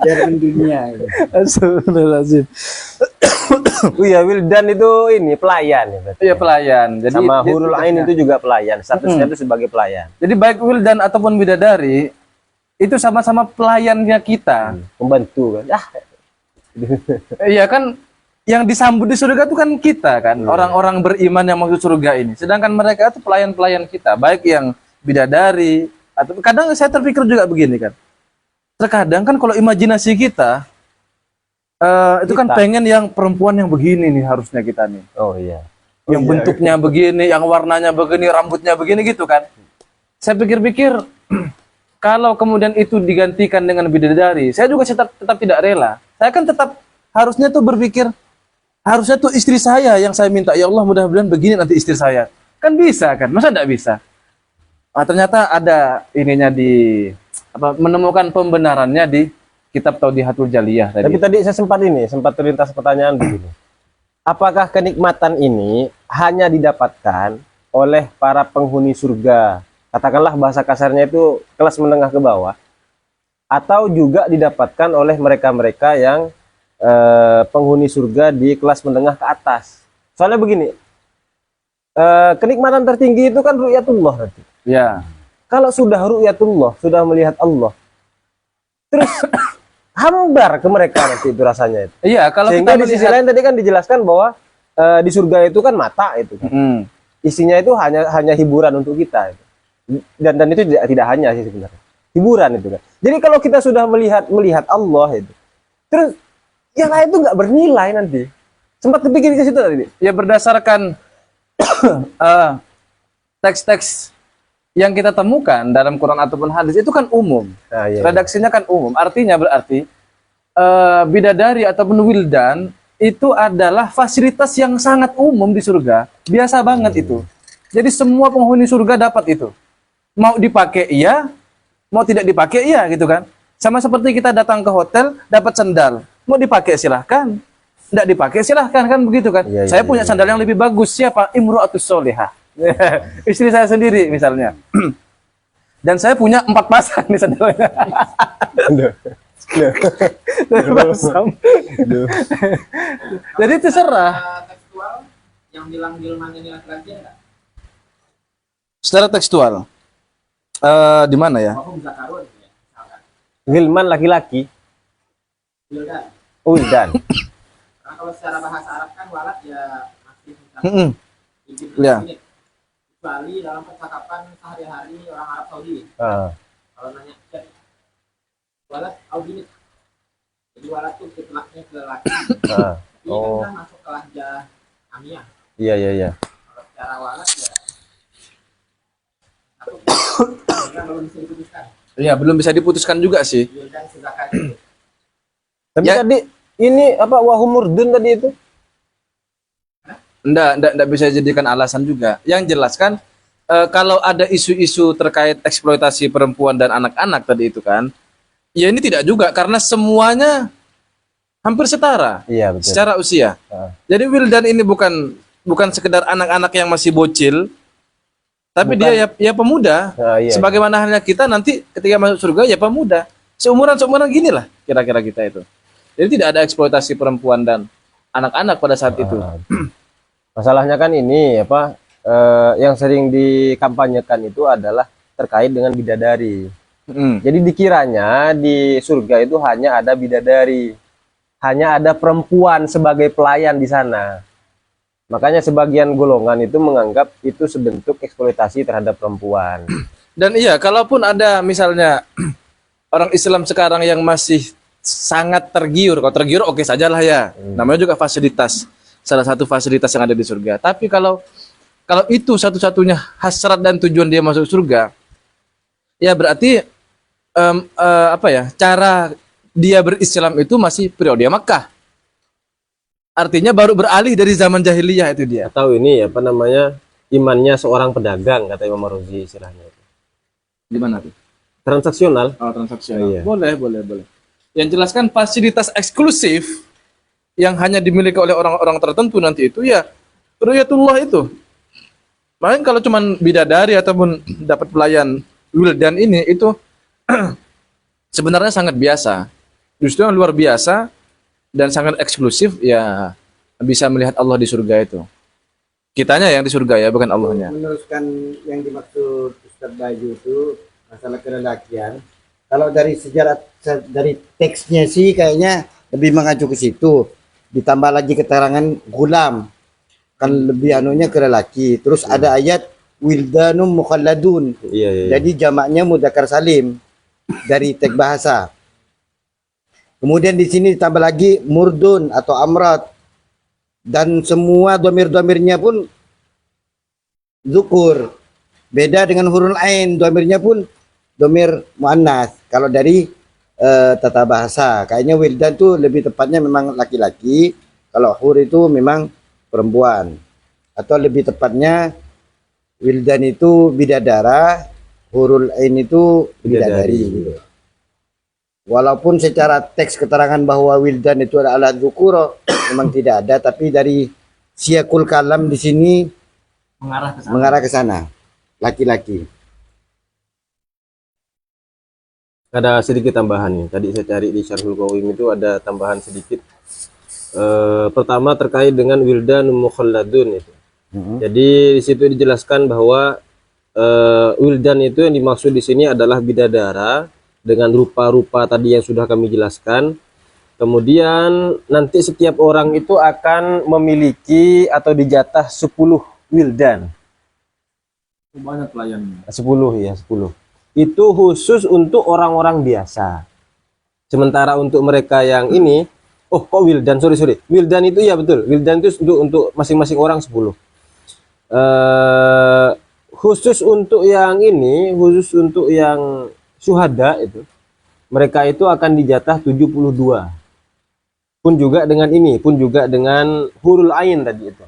Biar dunia. Astagfirullahaladzim. Oh iya, wildan itu ini pelayan ya berarti. Iya, pelayan. Jadi Sama hurul ain itu juga pelayan. Statusnya itu sebagai pelayan. Jadi baik wildan ataupun bidadari itu sama-sama pelayannya kita. Pembantu kan. Iya kan, yang disambut di surga itu kan kita kan, orang-orang beriman yang masuk surga ini. Sedangkan mereka itu pelayan-pelayan kita, baik yang bidadari atau kadang saya terpikir juga begini kan. Terkadang kan kalau imajinasi kita itu kan pengen yang perempuan yang begini nih harusnya kita nih. Oh iya. Yang bentuknya begini, yang warnanya begini, rambutnya begini gitu kan. Saya pikir-pikir kalau kemudian itu digantikan dengan bidadari, saya juga tetap tidak rela. Saya kan tetap harusnya tuh berpikir, harusnya tuh istri saya yang saya minta, ya Allah mudah-mudahan begini nanti istri saya. Kan bisa kan, masa enggak bisa? Nah, ternyata ada ininya menemukan pembenarannya di kitab Taudihatul Jaliyah tadi. Tapi tadi saya sempat terlintas pertanyaan begini. Apakah kenikmatan ini hanya didapatkan oleh para penghuni surga? Katakanlah bahasa kasarnya itu kelas menengah ke bawah. Atau juga didapatkan oleh mereka-mereka yang penghuni surga di kelas menengah ke atas. Soalnya begini, kenikmatan tertinggi itu kan ru'yatullah nanti. Ya. Kalau sudah ru'yatullah, sudah melihat Allah, terus hambar ke mereka nanti itu rasanya itu. Iya, kalau Sehingga kita di sisi lain tadi kan dijelaskan bahwa di surga itu kan mata itu kan. Isinya itu hanya hiburan untuk kita itu. Dan itu tidak hanya sih sebenarnya. Hiburan itu kan. Jadi kalau kita sudah melihat Allah itu, terus yang lain itu nggak bernilai nanti. Sempat terpikir ke situ tadi. Ya berdasarkan teks-teks yang kita temukan dalam Quran ataupun hadis itu kan umum. Iya. Redaksinya kan umum. Artinya berarti bidadari ataupun wildan itu adalah fasilitas yang sangat umum di surga. Biasa banget itu. Jadi semua penghuni surga dapat itu. Mau dipakai iya, mau tidak dipakai iya gitu kan. Sama seperti kita datang ke hotel dapat sandal. Mau dipakai silahkan. Tidak dipakai silahkan kan begitu kan. Saya punya sandal yang lebih bagus. Siapa? Imru'atus solihah. Istri saya sendiri misalnya. Dan saya punya 4 pasang di sandalnya. Jadi terserah. Tekstual yang bilang Gilman ini laki-laki enggak? Secara tekstual. Di mana ya? Mahum Zakarun ya, misalkan. Gilman laki-laki. Wildan. Wildan. Karena kalau secara bahasa Arab kan walad ya masih izin Ya. ini. Kecuali dalam percakapan sehari-hari orang Arab Saudi. Kalau nanya cek walad audinit. Jadi walad itu kitlaknya ke laki. Ini kan masuk ke lahjah Amiyah. Iya. Kalau secara walad ya belum bisa diputuskan. Iya, belum bisa diputuskan juga sih. Wildan sezakat. Tapi Ya. tadi ini apa wahumurdun tadi itu? Enggak bisa dijadikan alasan juga. Yang jelas kan kalau ada isu-isu terkait eksploitasi perempuan dan anak-anak tadi itu kan, ya ini tidak juga karena semuanya hampir setara Iya, betul. secara usia. Jadi wildan ini bukan sekedar anak-anak yang masih bocil, tapi dia ya pemuda. Iya. Sebagaimana halnya kita nanti ketika masuk surga ya pemuda. Seumuran gini lah kira-kira kita itu. Jadi tidak ada eksploitasi perempuan dan anak-anak pada saat itu. Masalahnya kan ini apa yang sering dikampanyekan itu adalah terkait dengan bidadari. Jadi dikiranya di surga itu hanya ada bidadari, hanya ada perempuan sebagai pelayan di sana. Makanya sebagian golongan itu menganggap itu sebentuk eksploitasi terhadap perempuan. Dan iya, kalaupun ada misalnya orang Islam sekarang yang masih sangat tergiur, kalau tergiur oke saja lah ya. Namanya juga fasilitas, salah satu fasilitas yang ada di surga. Tapi kalau itu satu-satunya hasrat dan tujuan dia masuk surga, ya berarti apa ya? Cara dia berislam itu masih periode Makkah. Artinya baru beralih dari zaman jahiliyah itu dia. Atau ini apa namanya, imannya seorang pedagang, kata Imam Marozi istilahnya. Gimana tuh? Transaksional. Oh, transaksional. Iya. Boleh. Yang jelaskan fasilitas eksklusif yang hanya dimiliki oleh orang-orang tertentu nanti itu ya ru'yatullah itu. Makanya kalau cuman bidadari ataupun dapat pelayan wildan ini itu sebenarnya sangat biasa. Justru yang luar biasa dan sangat eksklusif ya bisa melihat Allah di surga itu. Kitanya yang di surga ya, bukan Allahnya. Meneruskan yang dimaksud Ustaz Bayu itu masalah kelelakian. Kalau dari sejarah, dari teksnya sih kayaknya lebih mengacu ke situ. Ditambah lagi keterangan gulam, kan lebih anunya ke lelaki. Terus ada ayat wildanum mukhalladun. Iya. Jadi jamaknya mudzakkar salim dari teks bahasa. Kemudian di sini ditambah lagi murdun atau amrat, dan semua domir-domirnya pun zukur. Beda dengan hurul ain, domirnya pun domir muannas. Kalau dari tata bahasa, kayaknya wildan tuh lebih tepatnya memang laki-laki. Kalau hur itu memang perempuan. Atau lebih tepatnya wildan itu bidadara, hurul ain itu bidadari. Gitu. Walaupun secara teks keterangan bahwa wildan itu adalah dzukuro memang tidak ada, tapi dari siakul kalam di sini mengarah ke sana, laki-laki. Ada sedikit tambahan nih. Tadi saya cari di Syarhul Qawim itu ada tambahan sedikit. Pertama terkait dengan wildan mukhalladun itu. Jadi di situ dijelaskan bahwa wildan itu yang dimaksud di sini adalah bidadara dengan rupa-rupa tadi yang sudah kami jelaskan. Kemudian nanti setiap orang itu akan memiliki atau dijatah 10 wildan. Banyak pelayannya. 10 ya, 10. Itu khusus untuk orang-orang biasa. Sementara untuk mereka yang ini, oh kok wildan, sorry. Wildan itu ya betul. Wildan itu untuk masing-masing orang 10. Khusus untuk yang ini, khusus untuk yang syuhada itu, mereka itu akan dijatah 72. Pun juga dengan ini, pun juga dengan hurul ain tadi itu.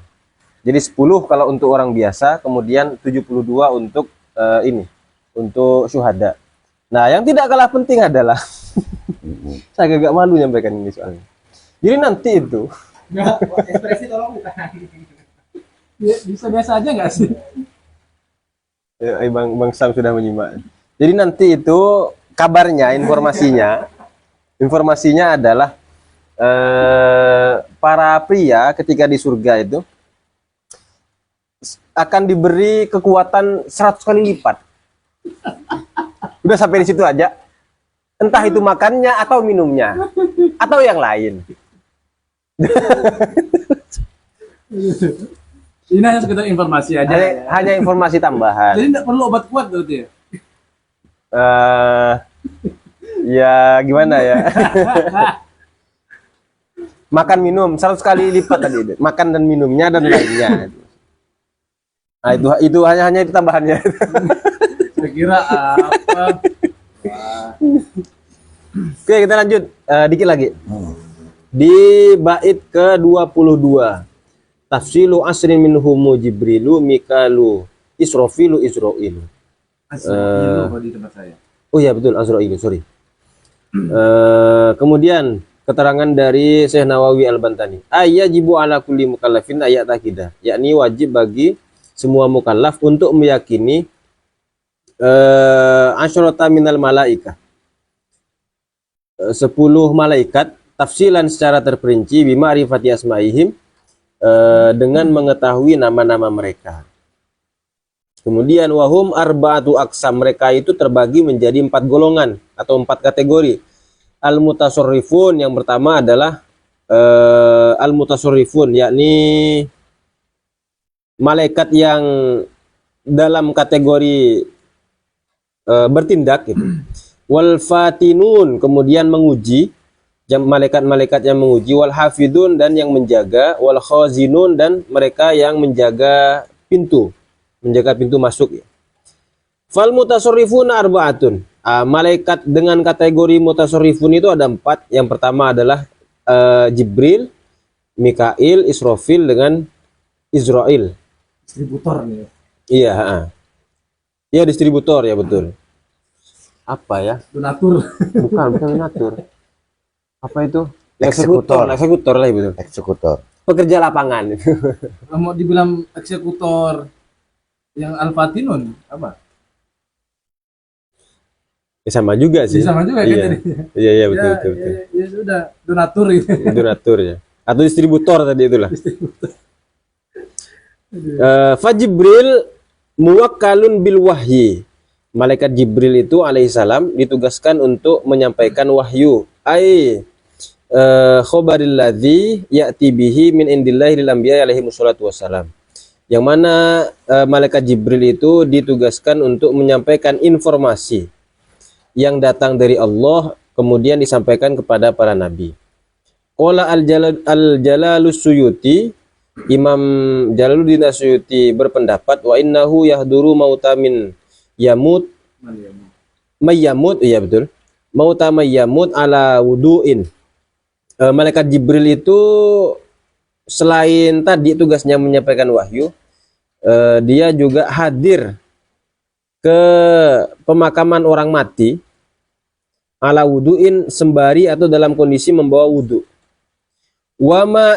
Jadi 10 kalau untuk orang biasa, kemudian 72 untuk ini, untuk syuhada. Nah, yang tidak kalah penting adalah saya agak malu nyampaikan ini soalnya. Jadi nanti itu Ekspresi tolong bukan. Bisa biasa aja nggak sih? Bang Sam sudah menyimak. Jadi nanti itu kabarnya, informasinya adalah para pria ketika di surga itu akan diberi kekuatan 100 kali lipat. Udah sampai di situ aja. Entah itu makannya atau minumnya atau yang lain. Ini hanya sekedar informasi aja. Hanya informasi tambahan. Jadi nggak perlu obat kuat berarti ya? Ya gimana ya. Makan minum 100 kali lipat tadi. Makan dan minumnya dan lainnya. Nah, itu hanya itu tambahannya. Saya kira apa? Wah. Oke, kita lanjut dikit lagi. Di bait ke-22. Tafsilu asrin minhumu Jibrilu Mikalu Israfilu Israilu. Asal di tempat saya. Oh ya betul, Azrail, sorry. Kemudian keterangan dari Syekh Nawawi Al-Bantani. Ayajibu ala kulli mukallafin ayat takidah. Yakni wajib bagi semua mukallaf untuk meyakini asyrata minal malaika. 10 malaikat tafsilan secara terperinci bima'rifati asma'ihim dengan mengetahui nama-nama mereka. Kemudian wahum arba'atu aqsam, mereka itu terbagi menjadi 4 golongan atau 4 kategori. Al-mutasorrifun, yang pertama adalah al-mutasorrifun, yakni malaikat yang dalam kategori bertindak gitu. Wal fatinun, kemudian menguji, malaikat-malaikat yang menguji. Wal hafidun, dan yang menjaga. Wal khazinun, dan mereka yang menjaga pintu masuk ya. Fal mutasorrifuna arba'atun. Malaikat dengan kategori mutasorrifun itu ada 4. Yang pertama adalah Jibril, Mikail, Israfil dengan Israel. Distributor nih. Iya, iya distributor ya, betul. Apa ya? Donatur. Bukan donatur. Apa itu? Eksekutor. Eksekutor lah, betul. Eksekutor. Pekerja lapangan. Mau dibilang eksekutor yang Al-Fatinun apa? Ya, sama juga sih. Sama juga iya. kan tadi. Iya, betul, betul. Ya sudah, donatur gitu. Donatur ya. Atau distributor tadi itulah. Fajibril muwakkalun bil wahyi. Malaikat Jibril itu alaihissalam ditugaskan untuk menyampaikan wahyu. Khobaril ladzi ya'ti bihi min indillahi lil anbiya alaihi wassalatu wassalam. Yang mana malaikat Jibril itu ditugaskan untuk menyampaikan informasi yang datang dari Allah kemudian disampaikan kepada para nabi. Qala al-Jalalus Suyuti, Imam Jalaluddin As-Suyuti berpendapat wa innahu yahduru mauta min yamut mayyamut, iya betul. Mauta mayyamut ala wudu'in. Malaikat Jibril itu selain tadi tugasnya menyampaikan wahyu, dia juga hadir ke pemakaman orang mati ala wudu'in, sembari atau dalam kondisi membawa wudu. Wama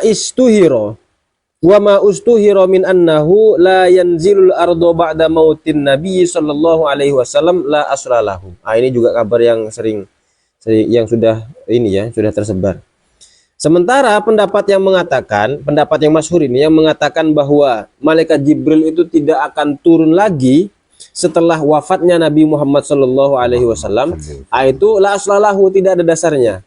ustuhiro min annahu la yanzilul ardo ba'da mautin nabi sallallahu alaihi wasallam la asralahu. Ini juga kabar yang yang sudah sudah tersebar. Sementara pendapat yang masyhur ini yang mengatakan bahwa malaikat Jibril itu tidak akan turun lagi setelah wafatnya Nabi Muhammad sallallahu alaihi wasallam, itu la aslalahu, tidak ada dasarnya.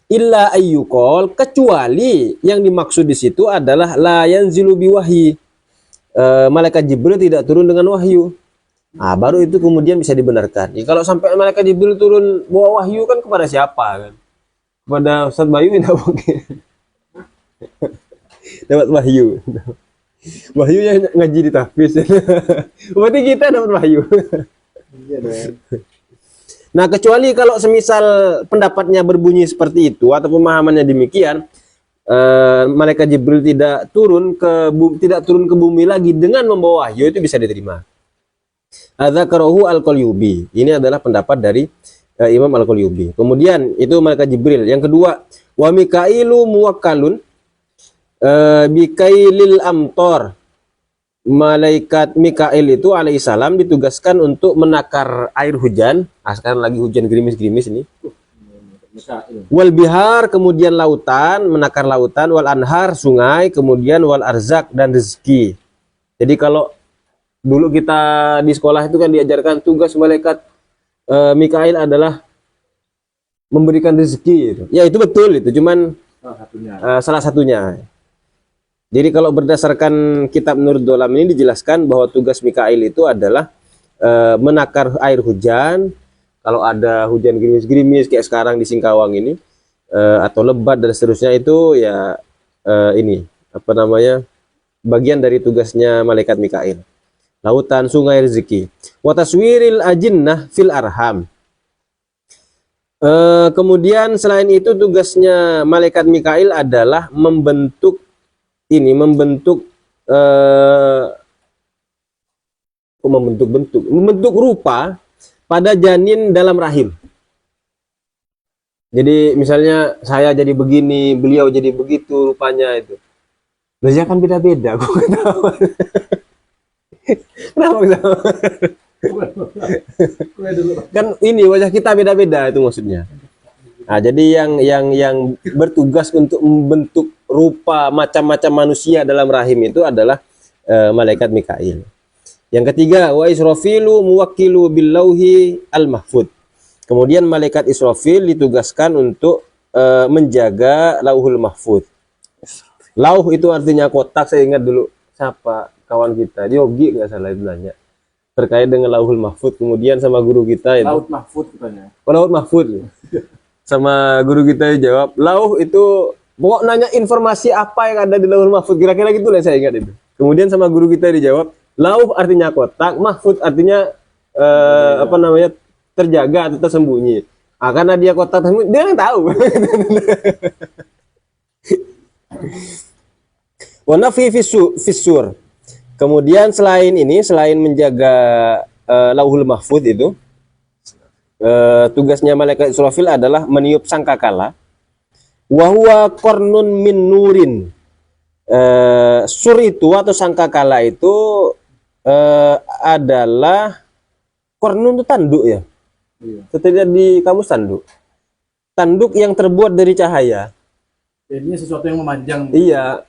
Illa ayyuqal, kecuali yang dimaksud di situ adalah la yanzilu biwahyi. Malaikat Jibril tidak turun dengan wahyu. Baru itu kemudian bisa dibenarkan. Kalau sampai malaikat Jibril turun bawa wahyu kan kepada siapa kan? Kepada Ustaz Bayu tidak mungkin. Dapat wahyu. Wahyunya ngaji di tahfiz. Berarti kita dapat wahyu. Nah, kecuali kalau semisal pendapatnya berbunyi seperti itu atau pemahamannya demikian, malaikat Jibril tidak turun ke bumi lagi dengan membawa wahyu, itu bisa diterima. Adzakarahu al-Qalyubi. Ini adalah pendapat dari Imam Al-Qalyubi. Kemudian itu malaikat Jibril. Yang kedua, wa Mikailu muwakkalun bikailil amtor. Malaikat Mikail itu alaihissalam ditugaskan untuk menakar air hujan. Sekarang lagi hujan gerimis-gerimis ini. Wal bihar, kemudian lautan, menakar lautan. Wal anhar, sungai. Kemudian wal arzak, dan rezeki. Jadi kalau dulu kita di sekolah itu kan diajarkan tugas malaikat Mikail adalah memberikan rezeki gitu. Ya itu betul, itu cuman salah satunya. Jadi kalau berdasarkan kitab Nur Dolam ini dijelaskan bahwa tugas Mikail itu adalah menakar air hujan. Kalau ada hujan gerimis-gerimis kayak sekarang di Singkawang ini, atau lebat dan seterusnya, itu ya bagian dari tugasnya malaikat Mikail. Lautan, sungai, rezeki. Wa taswiril ajinnah fil arham. Kemudian selain itu tugasnya malaikat Mikail adalah membentuk rupa pada janin dalam rahim. Jadi misalnya saya jadi begini, beliau jadi begitu rupanya itu. Wajah kan beda-beda. Kenapa sama? Kan ini wajah kita beda-beda itu maksudnya. Nah, jadi yang bertugas untuk membentuk rupa macam-macam manusia dalam rahim itu adalah malaikat Mikail. Yang ketiga, wa Israfilu muwakkilu bil lauhi al mahfud. Kemudian malaikat Israfil ditugaskan untuk menjaga lauhul mahfud. Lauh itu artinya kotak. Saya ingat dulu siapa kawan kita, Yogi nggak salah itu nanya terkait dengan lauhul mahfud. Kemudian sama guru kita itu Laut Mahfud katanya. laut mahfud. Sama guru kita jawab, lauh itu pokok nanya informasi apa yang ada di lauhul mahfud, kira-kira gitu lah saya ingat itu. Kemudian sama guru kita dijawab, lauh artinya kotak, mahfud artinya apa namanya, terjaga atau tersembunyi. Karena dia kotak tersembunyi, dia yang tahu. Wa nafi fissur. Kemudian selain ini, selain menjaga lauhul mahfud itu, tugasnya malaikat Israfil adalah meniup sangkakala. Wa huwa qarnun min nurin. Sur itu atau sangkakala itu adalah qarnun itu tanduk ya. Iya. Terlihat di kamus tanduk. Tanduk yang terbuat dari cahaya. Jadinya sesuatu yang memanjang. Iya.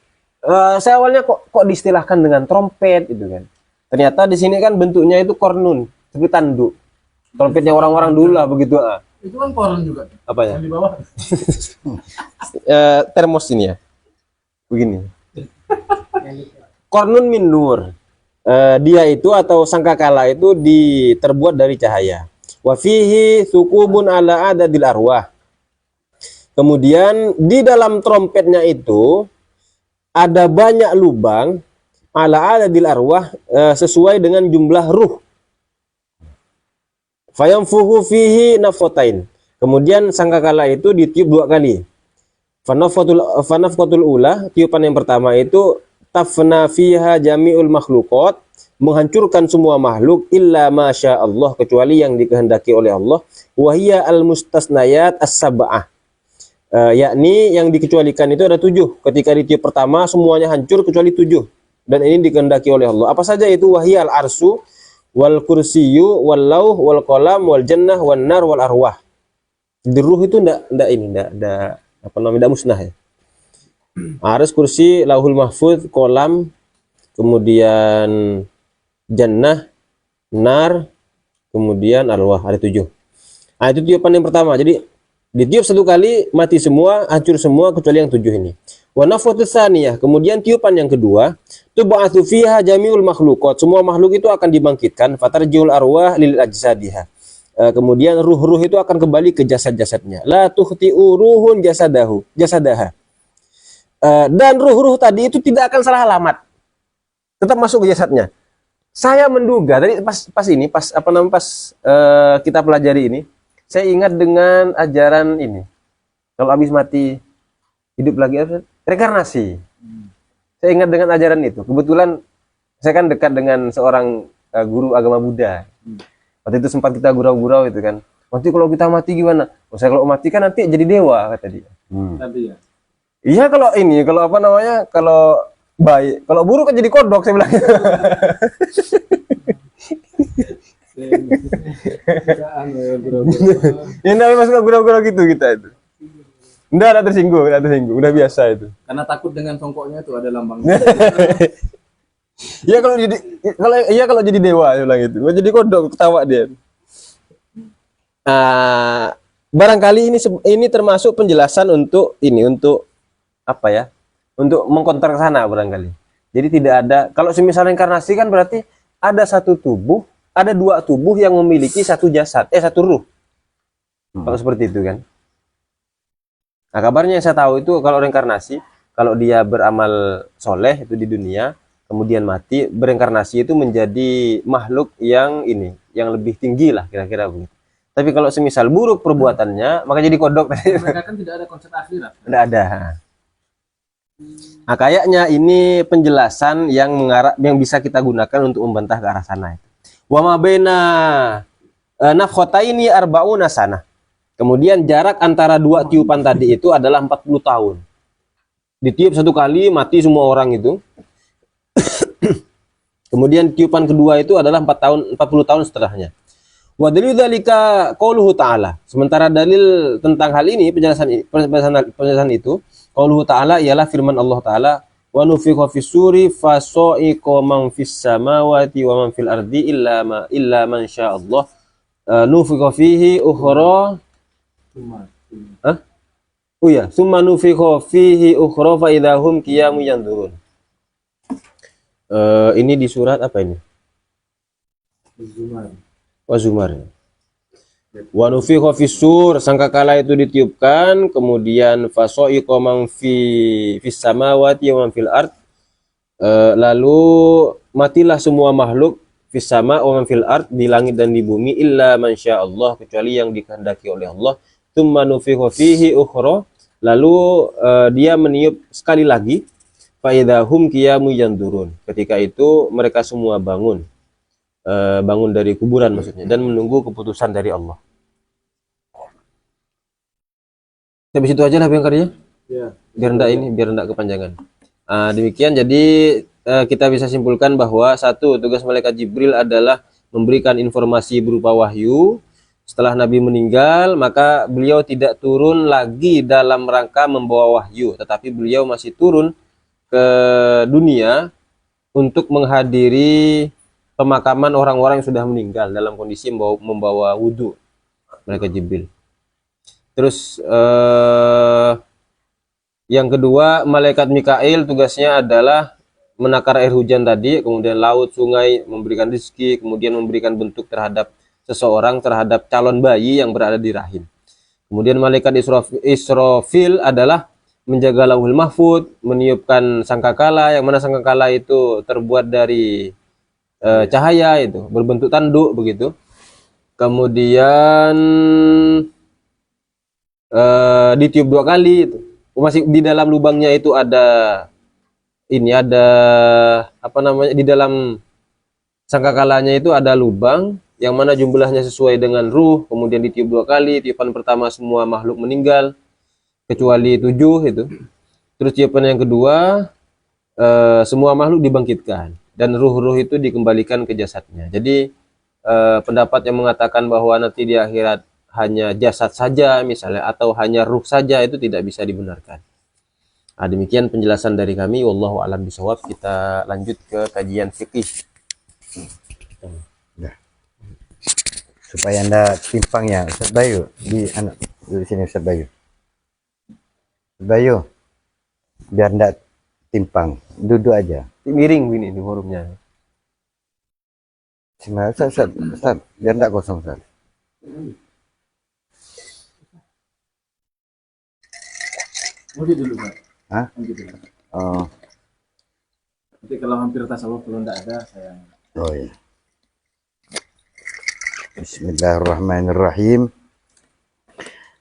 Saya awalnya kok diistilahkan dengan trompet gitu kan. Ternyata di sini kan bentuknya itu kornun, seperti tanduk. Trompetnya orang-orang dulu lah begitu. Itu kan koran juga. Apa ya? Yang di bawah. Termos ini ya. Begini. Kornun min nur. Dia itu atau sangkakala itu terbuat dari cahaya. Wa fihi thukubun ala adadil arwah. Kemudian di dalam trompetnya itu ada banyak lubang ala adadil arwah, sesuai dengan jumlah ruh. Fayamfuhu fihi nafqatain. Kemudian sangkakala itu ditiup 2 kali. Fanafqatul ula, tiupan yang pertama itu tafna fiha jami'ul makhluqat, menghancurkan semua makhluk illa masya Allah, kecuali yang dikehendaki oleh Allah. Wahia al mustasnayat as-sab'ah. Yakni yang dikecualikan itu ada 7. Ketika ditiup pertama semuanya hancur kecuali 7. Dan ini dikehendaki oleh Allah. Apa saja itu? Wahiyal arsu wal kursiyu wal lauh wal qalam wal jannah wan nar wal arwah. Di ruh itu enggak apa namanya, enggak musnah ya. Ars, kursi, lauhul mahfuz, qalam, kemudian jannah, nar, kemudian arwah, ada 7. Itu tiupan yang pertama. Jadi ditiup 1 kali, mati semua, hancur semua kecuali yang 7 ini. Wa nafqatu tsaniyah, kemudian tiupan yang kedua, tub'atsu fiha jami'ul makhluqat, semua makhluk itu akan dibangkitkan, fatarjiul arwah lil ajsadiha. Kemudian ruh-ruh itu akan kembali ke jasad-jasadnya. La tukhti'u ruhun jasadaha. Dan ruh-ruh tadi itu tidak akan salah alamat. Tetap masuk ke jasadnya. Saya menduga tadi pas kita pelajari ini, saya ingat dengan ajaran ini. Kalau habis mati hidup lagi, reinkarnasi. Saya ingat dengan ajaran itu. Kebetulan saya kan dekat dengan seorang guru agama Buddha. Waktu itu sempat kita gurau-gurau itu kan. Nanti kalau kita mati gimana? Saya kalau mati kan nanti jadi dewa, kata dia. Tadi ya. Iya, kalau apa namanya, kalau baik, kalau buruk kan jadi kodok, saya bilang. Ya enggak masuk gurau-gurau gitu kita itu. Enggak tersinggung, udah biasa itu. Karena takut dengan songkoknya itu ada lambang. Iya kalau jadi dewa, saya bilang itu. Mau jadi kodok, ketawa dia. Barangkali ini termasuk penjelasan untuk apa ya? Untuk mengkonter ke sana barangkali. Jadi tidak ada, kalau semisal reinkarnasi kan berarti ada satu tubuh, ada 2 tubuh yang memiliki satu jasad, satu ruh. Kalau seperti itu kan. Nah, kabarnya yang saya tahu itu kalau reinkarnasi, kalau dia beramal soleh itu di dunia, kemudian mati, bereinkarnasi itu menjadi makhluk yang lebih tinggi lah kira-kira begitu. Tapi kalau semisal buruk perbuatannya, maka jadi kodok. Mereka kan tidak ada konsep akhirat. Tidak ada. Nah, kayaknya ini penjelasan yang bisa kita gunakan untuk membantah ke arah sana. Wa ma baina nafkhataini arba'una sanah. Kemudian jarak antara 2 tiupan tadi itu adalah 40 tahun. Ditiup 1 kali, mati semua orang itu. Kemudian tiupan kedua itu adalah 40 tahun setelahnya. Wa dalilu dzalika qauluhu ta'ala. Sementara dalil tentang hal ini, penjelasan itu Qauluhu ta'ala ialah firman Allah Ta'ala, wa nufikha fis suri fasa'iqa man fis samawati wa man fil ardi illa man syaa Allah. Nufikha fihi ukhra. Hah? Oh ya, summa nufikha fihi ukhra fa idahum qiyamun yanzurun. Ini di surat apa ini? Zumar. Wa nufikha fis sur, sangkakala itu ditiupkan, kemudian fasa'iqa man fis samawati wa man fil ard. Lalu matilah semua makhluk fis sama wa man fil ard, di langit dan di bumi, illa man syaa Allah, kecuali yang dikehendaki oleh Allah. Tsumma nufikha fihi ukhra, lalu dia meniup sekali lagi, fa idahum qiyamun yanzurun. Ketika itu mereka semua bangun. Bangun dari kuburan maksudnya, dan menunggu keputusan dari Allah. Habis itu aja lah bengkarnya, biar enggak kepanjangan. Demikian, jadi kita bisa simpulkan bahwa satu, tugas malaikat Jibril adalah memberikan informasi berupa wahyu. Setelah Nabi meninggal, maka beliau tidak turun lagi dalam rangka membawa wahyu, tetapi beliau masih turun ke dunia untuk menghadiri pemakaman orang-orang yang sudah meninggal dalam kondisi membawa wudhu, malaikat Jibril. Terus yang kedua, malaikat Mikail tugasnya adalah menakar air hujan tadi, kemudian laut, sungai, memberikan rezeki, kemudian memberikan bentuk terhadap seseorang, terhadap calon bayi yang berada di rahim. Kemudian malaikat Israfil adalah menjaga lauhul mahfud, meniupkan sangkakala, yang mana sangkakala itu terbuat dari cahaya, itu berbentuk tanduk begitu. Kemudian ditiup 2 kali itu. Masih di dalam lubangnya itu ada di dalam sangkakalanya itu ada lubang yang mana jumlahnya sesuai dengan ruh. Kemudian ditiup 2 kali. Tiupan pertama semua makhluk meninggal kecuali 7 itu. Terus tiupan yang kedua semua makhluk dibangkitkan dan ruh-ruh itu dikembalikan ke jasadnya. Jadi pendapat yang mengatakan bahwa nanti di akhirat hanya jasad saja misalnya, atau hanya ruh saja, itu tidak bisa dibenarkan. Demikian penjelasan dari kami. Wallahu a'lam bishawab. Kita lanjut ke kajian fikih. Supaya anda timpang ya, Ustaz Bayu di sini, Ustaz Bayu. Ustaz Bayu, biar anda timpang, duduk aja. Miring ini di forumnya. Ustaz, biar anda kosong, Ustaz. Mungkin dulu, Pak. Hah? Mungkin dulu. Oh, Nanti kalau hampir tasawuf, kalau enggak ada, saya... oh ya. Bismillahirrahmanirrahim.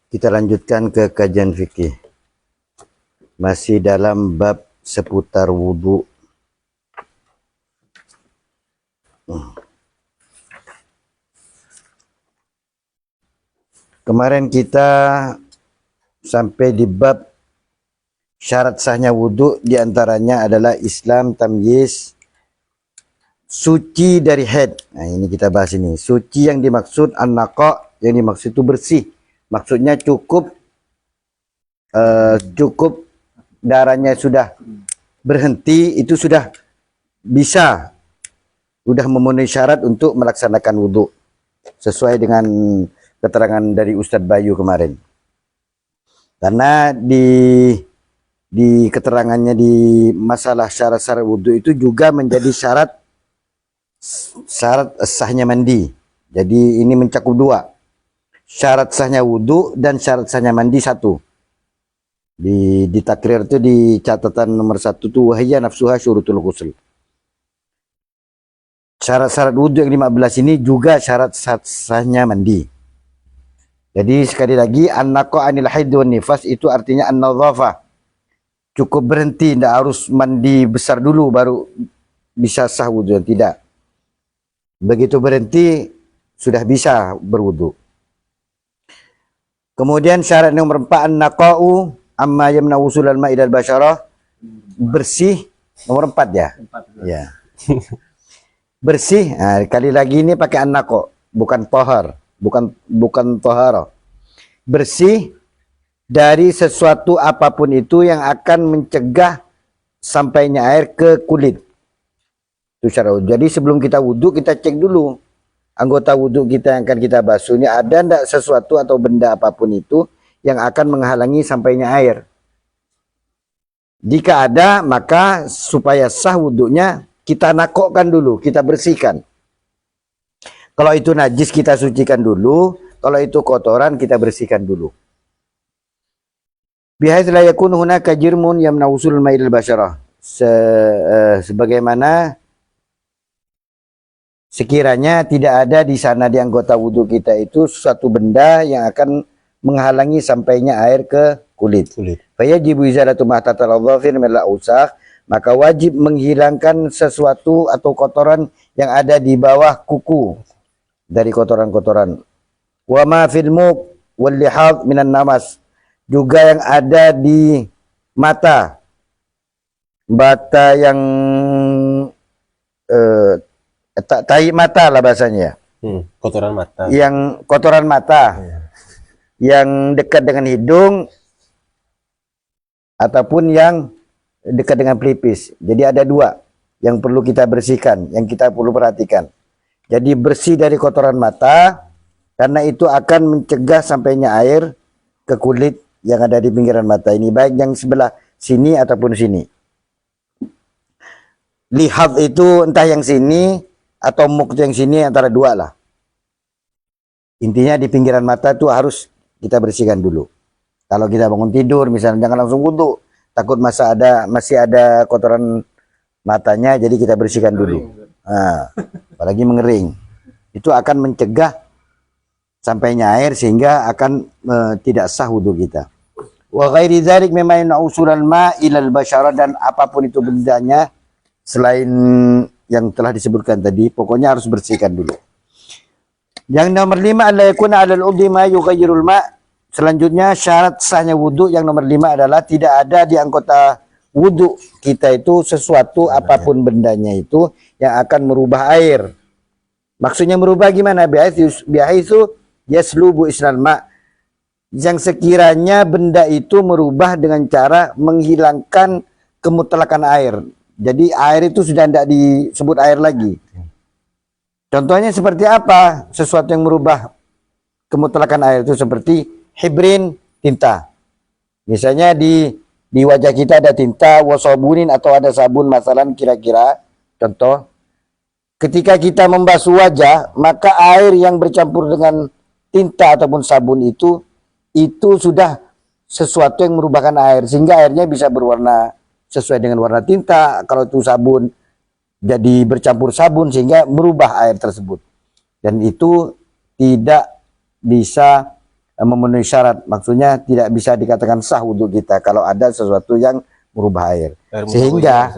Kita lanjutkan ke kajian fikih. Masih dalam bab seputar wudu. Kemarin kita sampai di bab syarat sahnya wudu, diantaranya adalah Islam, tamyiz, suci dari haid. Nah, ini kita bahas ini. Suci yang dimaksud an-naqa, yang dimaksud itu bersih. Maksudnya cukup darahnya sudah berhenti, itu sudah bisa, sudah memenuhi syarat untuk melaksanakan wudu. Sesuai dengan keterangan dari Ustadz Bayu kemarin. Karena di keterangannya di masalah syarat-syarat wudu itu juga menjadi syarat sahnya mandi. Jadi ini mencakup 2. Syarat sahnya wudu dan syarat sahnya mandi 1. Di takrir itu di catatan nomor 1 itu wahya nafsuha syurutul ghusl. Syarat-syarat wudu yang 15 ini juga syarat sahnya mandi. Jadi sekali lagi, an-naqa anil haid wan nifas itu artinya an-nadhafah. Cukup berhenti, tidak harus mandi besar dulu baru bisa sah wudu, tidak. Begitu berhenti sudah bisa berwudu. Kemudian syarat nomor 4, an-naqa'u amma yamna wusulal ma'idal basyarah, bersih. Nomor 4 ya. 4, ya. Bersih. Nah, kali lagi ini pakai an-naqa', bukan tahar. Bukan tohara. Bersih dari sesuatu apapun itu yang akan mencegah sampainya air ke kulit. Itu cara wudhu. Jadi sebelum kita wudhu, kita cek dulu anggota wudhu kita yang akan kita basuh ini ada enggak sesuatu atau benda apapun itu yang akan menghalangi sampainya air. Jika ada, maka supaya sah wudhunya kita nakokkan dulu, kita bersihkan. Kalau itu najis kita sucikan dulu, kalau itu kotoran kita bersihkan dulu. Bihaitsu la yakunu hunaka jirmun yamna'u usul ma'il basyarah. Sebagaimana sekiranya tidak ada di sana di anggota wudhu kita itu suatu benda yang akan menghalangi sampainya air ke kulit. Fayajibu izalatu ma tataladzafir min al-ausakh, maka wajib menghilangkan sesuatu atau kotoran yang ada di bawah kuku dari kotoran-kotoran. Wa ma fil muq wal lihad minan namas, juga yang ada di mata yang tahi mata lah bahasanya. Kotoran mata. Yang kotoran mata yang dekat dengan hidung ataupun yang dekat dengan pelipis. Jadi ada dua yang perlu kita bersihkan, yang kita perlu perhatikan. Jadi bersih dari kotoran mata, karena itu akan mencegah sampainya air ke kulit yang ada di pinggiran mata ini, baik yang sebelah sini ataupun sini. Lihat itu entah yang sini atau muk yang sini, antara dua lah. Intinya di pinggiran mata itu harus kita bersihkan dulu. Kalau kita bangun tidur misalnya, jangan langsung wudhu, takut masih ada kotoran matanya, jadi kita bersihkan dulu. Nah, apalagi mengering, itu akan mencegah sampainya air sehingga akan tidak sah wudhu kita. Wa ghairi dzalik mimma yan'usul al-ma' ila al-basyarah, dan apapun itu bendanya selain yang telah disebutkan tadi, pokoknya harus bersihkan dulu. Yang nomor 5, alla yakuna 'ala al-udhi ma yughayyirul ma'. Selanjutnya syarat sahnya wudhu yang nomor 5 adalah tidak ada di anggota wudhu kita itu sesuatu apapun bendanya itu yang akan merubah air. Maksudnya merubah gimana? Bihaitsu yaslubu isnal ma', yang sekiranya benda itu merubah dengan cara menghilangkan kemutlakan air. Jadi air itu sudah tidak disebut air lagi. Contohnya seperti apa? Sesuatu yang merubah kemutlakan air itu seperti hibrin, tinta. Misalnya di wajah kita ada tinta, wasabunin atau ada sabun, masalan kira-kira contoh. Ketika kita membasuh wajah, maka air yang bercampur dengan tinta ataupun sabun itu sudah sesuatu yang merupakan air, sehingga airnya bisa berwarna sesuai dengan warna tinta. Kalau itu sabun, jadi bercampur sabun sehingga merubah air tersebut. Dan itu tidak bisa memenuhi syarat, maksudnya tidak bisa dikatakan sah wudhu kita kalau ada sesuatu yang merubah air. Sehingga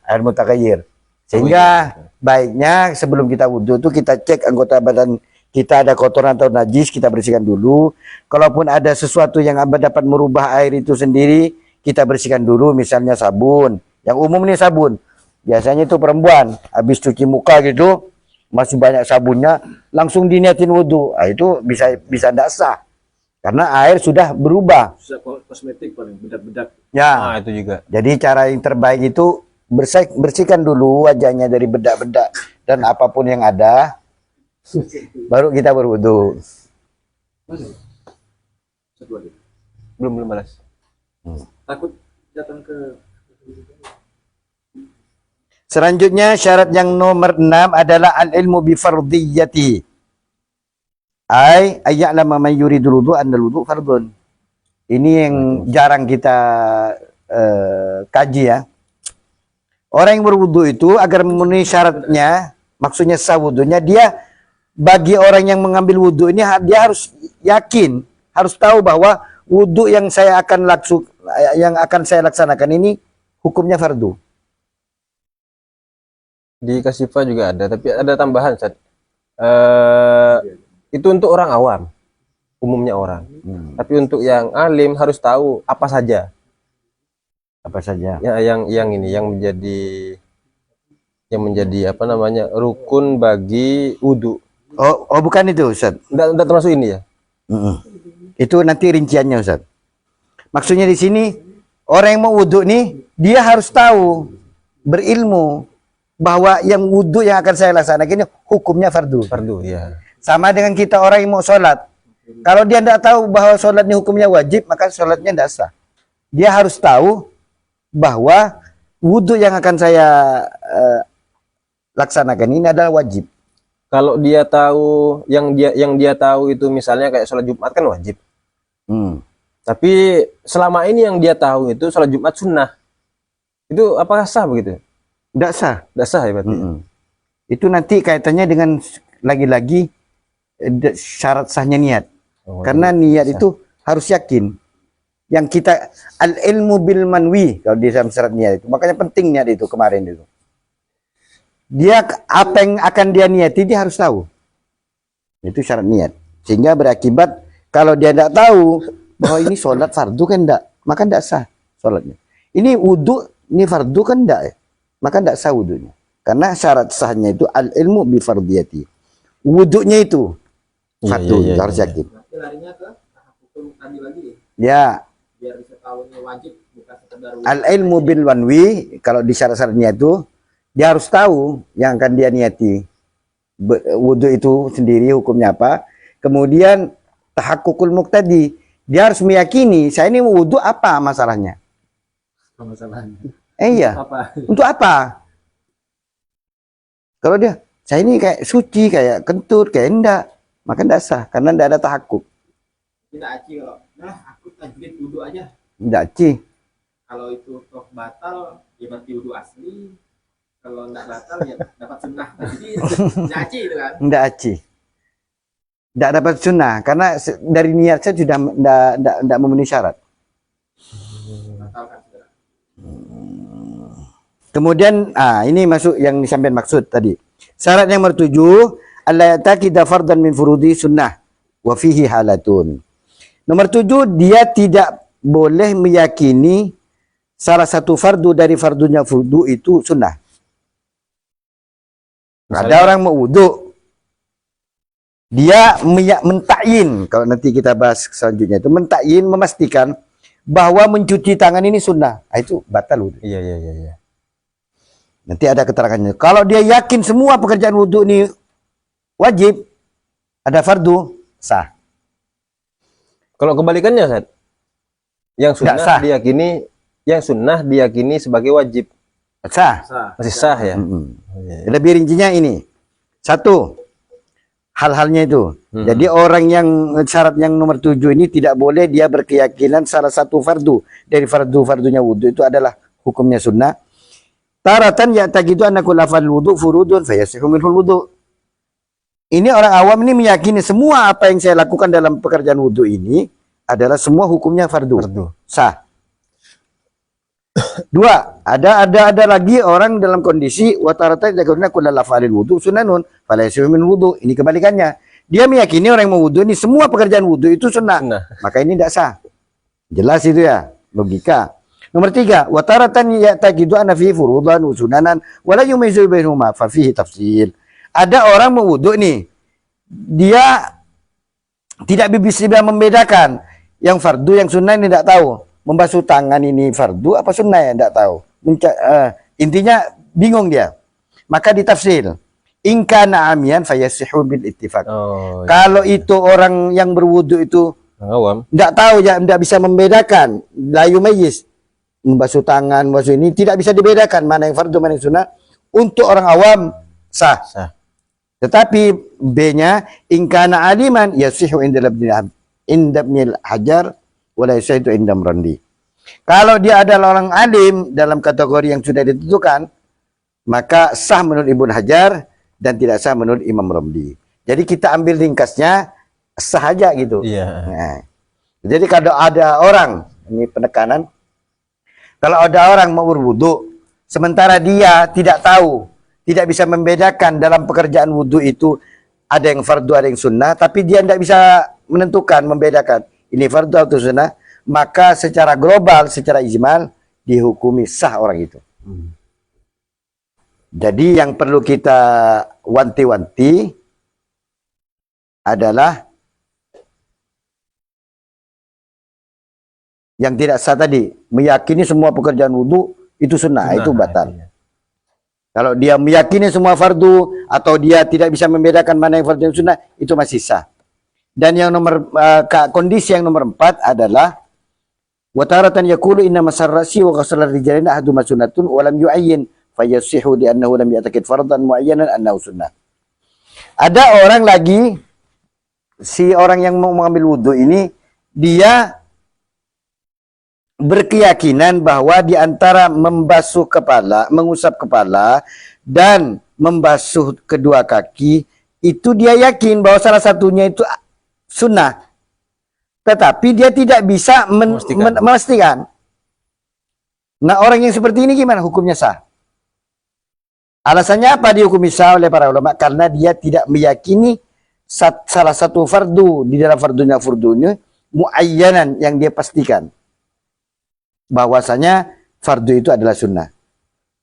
air mutaghayyir. Sehingga baiknya sebelum kita wudhu itu kita cek anggota badan kita ada kotoran atau najis, kita bersihkan dulu. Kalaupun ada sesuatu yang dapat merubah air itu sendiri, kita bersihkan dulu, misalnya sabun. Yang umum nih sabun. Biasanya itu perempuan habis cuci muka gitu, masih banyak sabunnya, langsung diniatin wudhu. Nah, itu bisa tidak sah karena air sudah berubah. Susah kosmetik paling bedak-bedak. Ya, itu juga. jadi cara yang terbaik itu bersihkan dulu wajahnya dari bedak-bedak dan apapun yang ada, baru kita berwudhu. Belum balas. Takut datang ke. Selanjutnya syarat yang nomor 6 adalah al-ilmu bi fardiyati. Ai ayya'lama man yuridul wudu anna al-wudu fardun. Ini yang jarang kita kaji ya. Orang yang berwudu itu agar memenuhi syaratnya, maksudnya sah wudunya, dia bagi orang yang mengambil wudu ini dia harus yakin, harus tahu bahwa wudu yang akan saya laksanakan ini hukumnya fardu. Di Kasifah juga ada, tapi ada tambahan, Ustaz. Itu untuk orang awam, umumnya orang. Tapi untuk yang alim harus tahu apa saja. Apa saja? Ya, yang menjadi apa namanya, rukun bagi wudu. Oh bukan itu, Ustaz. Enggak termasuk ini ya? Itu nanti rinciannya, Ustaz. Maksudnya di sini orang yang mau wudhu nih dia harus tahu, berilmu bahwa yang wudhu yang akan saya laksanakan ini hukumnya fardu. Fardu, ya. Sama dengan kita orang yang mau sholat. Kalau dia tidak tahu bahwa sholat ini hukumnya wajib, maka sholatnya tidak sah. Dia harus tahu bahwa wudhu yang akan saya laksanakan ini adalah wajib. Kalau dia tahu yang dia tahu itu misalnya kayak sholat Jumat kan wajib. Tapi selama ini yang dia tahu itu sholat Jumat sunnah. Itu apakah sah begitu? Tidak sah. Tidak sah ya berarti. Itu nanti kaitannya dengan lagi-lagi syarat sahnya niat. Karena niat itu harus yakin. Yang kita al-ilmu bil manwi kalau di dalam syarat niat itu. Makanya penting niat itu kemarin itu. Dia apa yang akan dia niati dia harus tahu. Itu syarat niat. Sehingga berakibat kalau dia tidak tahu bahwa ini sholat fardu kan tidak, maka tidak sah sholatnya. Ini wudhu, ini fardu kan tidak ya, maka tidak sah wudhunya. Karena syarat sahnya itu al-ilmu bi fardiyati. Wudhunya itu satu, harus yakin. Berarti larinya ke tahap hukum tadi lagi Ya. biar bisa tahu ini wajib bukan sekedar Al-ilmu bil wanwi, kalau di syarat-syaratnya itu dia harus tahu yang akan dia niati. Wudhu itu sendiri hukumnya apa. Kemudian tahakkukul muqtadi, dia harus meyakini saya ini wudhu apa masalahnya. masalahnya. Iya. Apa? Untuk apa? Kalau dia saya ini kayak suci, kayak kentut, kayak enggak, maka enggak sah karena enggak ada tahakkuk. Tidak aci kalau aku tajwid wudhu aja. Enggak ci. Kalau itu toh batal ya berarti wudhu asli. Kalau enggak batal ya dapat sunnah. Jadi tidak aci itu kan. Enggak ci. Enggak dapat sunnah karena dari niat saya sudah enggak memenuhi syarat. Batalkan saudara. Kemudian ini masuk yang disampaikan maksud tadi. Syarat yang nomor 7, alla yataqida fardan min furudi sunnah wa fihi halatun. Nomor 7, dia tidak boleh meyakini salah satu fardu dari fardunya wudu itu sunnah. Ada orang mau wudu, dia mentakyin, kalau nanti kita bahas selanjutnya itu mentakyin, memastikan bahwa mencuci tangan ini sunnah. Itu batal wudu. Iya. Nanti ada keterangannya. Kalau dia yakin semua pekerjaan wudhu ini wajib, ada fardu, sah. Kalau kebalikannya, Ustaz, yang Nggak sunnah sah. diyakini sebagai wajib, Sah. masih sah ya. Lebih rincinya ini. Satu, hal-halnya itu. Jadi orang yang syarat yang nomor 7 ini tidak boleh dia berkeyakinan salah satu fardu dari fardu-fardunya wudhu itu adalah hukumnya sunnah. Taratan ya'taqidu anna kulla fardul wudu furudun fayasihu minhul wudu. Ini orang awam ini meyakini semua apa yang saya lakukan dalam pekerjaan wudhu ini adalah semua hukumnya fardu. Sah. Dua, ada lagi orang dalam kondisi wa taratan ya'taqidu kulla lafalil wudu sunanun falayasihu min wudu. Ini kebalikannya. Dia meyakini orang yang mau wudhu ini semua pekerjaan wudhu itu sunnah. Maka ini tidak sah. Jelas itu ya, logika. Nomor 3, wa taratan ya'taqidu anna fihi furudan wa sunanan wa la yumayyizu bainahuma fa fihi tafsil. Ada orang mau wudhu nih. Dia tidak bisa membedakan yang fardu yang sunnah ini tidak tahu. Membasuh tangan ini fardu apa sunnah ya tidak tahu. Intinya bingung dia. Maka ditafsir. In kana amiyan fayasihu bil ittifaq. Kalau itu orang yang berwudhu itu awam, tidak tahu ya, tidak bisa membedakan, la yumayyiz, membasuh tangan, membasuh ini tidak bisa dibedakan mana yang fardu mana yang sunnah. Untuk orang awam sah. Tetapi B-nya in kana aliman yasihu inda ibnil hajar wala yasihu inda Randi. Kalau dia adalah orang alim dalam kategori yang sudah ditentukan, maka sah menurut Ibnu Hajar dan tidak sah menurut Imam Ramli. Jadi kita ambil ringkasnya sah aja gitu. Nah, jadi kalau ada orang, ini penekanan, kalau ada orang mau berwudu, sementara dia tidak tahu, tidak bisa membedakan dalam pekerjaan wudu itu ada yang fardu, ada yang sunnah, tapi dia tidak bisa menentukan, membedakan ini fardu atau sunnah, maka secara global, secara ijmal dihukumi sah orang itu. Jadi yang perlu kita wanti-wanti adalah Yang tidak sah tadi, meyakini semua pekerjaan wudhu itu sunnah, itu batal. Artinya. Kalau dia meyakini semua fardu atau dia tidak bisa membedakan mana yang fardu dan sunnah, itu masih sah. Dan yang nomor kondisi yang nomor 4 adalah wataratan yaqulu inna masarrasi wa ghasal rijalina ahadu sunnatun wa lam yu'ayyin fayasihu di annahu lam ya'taqid fardan muayyanan annahu sunnah. Ada orang lagi, si orang yang mau mengambil wudhu ini, dia berkeyakinan bahwa di antara membasuh kepala, mengusap kepala, dan membasuh kedua kaki, itu dia yakin bahwa salah satunya itu sunnah. Tetapi dia tidak bisa memastikan. Nah, orang yang seperti ini gimana hukumnya sah? Alasannya apa dihukumi sah oleh para ulama? Karena dia tidak meyakini salah satu fardu di dalam fardunya muayyanan yang dia pastikan bahwasanya fardu itu adalah sunnah.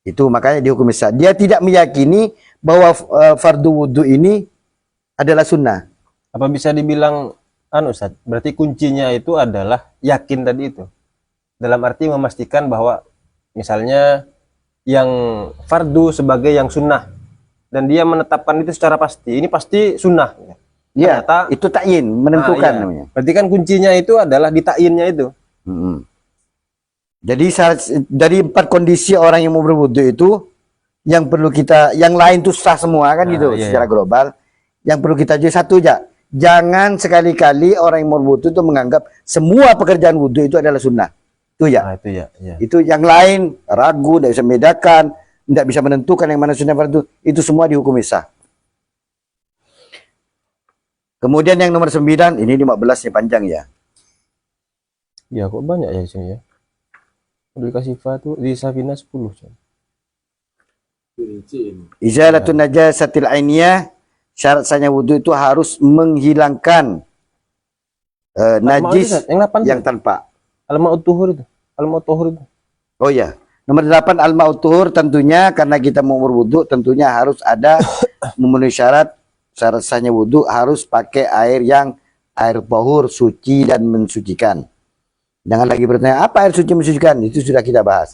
Itu makanya dihukumi sah. Dia tidak meyakini bahwa fardu wudhu ini adalah sunnah. Apa bisa dibilang Ustaz, berarti kuncinya itu adalah yakin tadi itu. Dalam arti memastikan bahwa misalnya yang fardu sebagai yang sunnah dan dia menetapkan itu secara pasti, ini pasti sunnah. Ya, Ternyata, itu takyin, menentukan iya. namanya. Berarti kan kuncinya itu adalah di takyinnya itu. Jadi dari 4 kondisi orang yang mau berwudu itu, yang perlu kita, yang lain itu sah semua kan gitu iya, secara global. Yang perlu kita jadi satu aja. Jangan sekali-kali orang yang mau berwudu itu menganggap semua pekerjaan wudu itu adalah sunnah. Itu ya. Nah, itu ya. Itu yang lain ragu, tidak bisa membedakan, tidak bisa menentukan yang mana sunnah fardu, itu semua dihukumi sah. Kemudian yang nomor 9, ini 15 nya panjang ya. Ya kok banyak ya di sini ya. Dikasih tuh di Safina 10. Izalatun najasatil ainiyah, syarat sahnya wudu itu harus menghilangkan najis yang 8 yang tanpa. Al-ma'ut tuhur itu. Al-ma'ut tuhur itu. Oh ya. Nomor 8 al-ma'ut tuhur, tentunya karena kita mau berwudu tentunya harus ada memenuhi syarat sahnya wudu harus pakai air tahur, suci dan mensucikan. Jangan lagi bertanya apa air suci mensucikan, itu sudah kita bahas.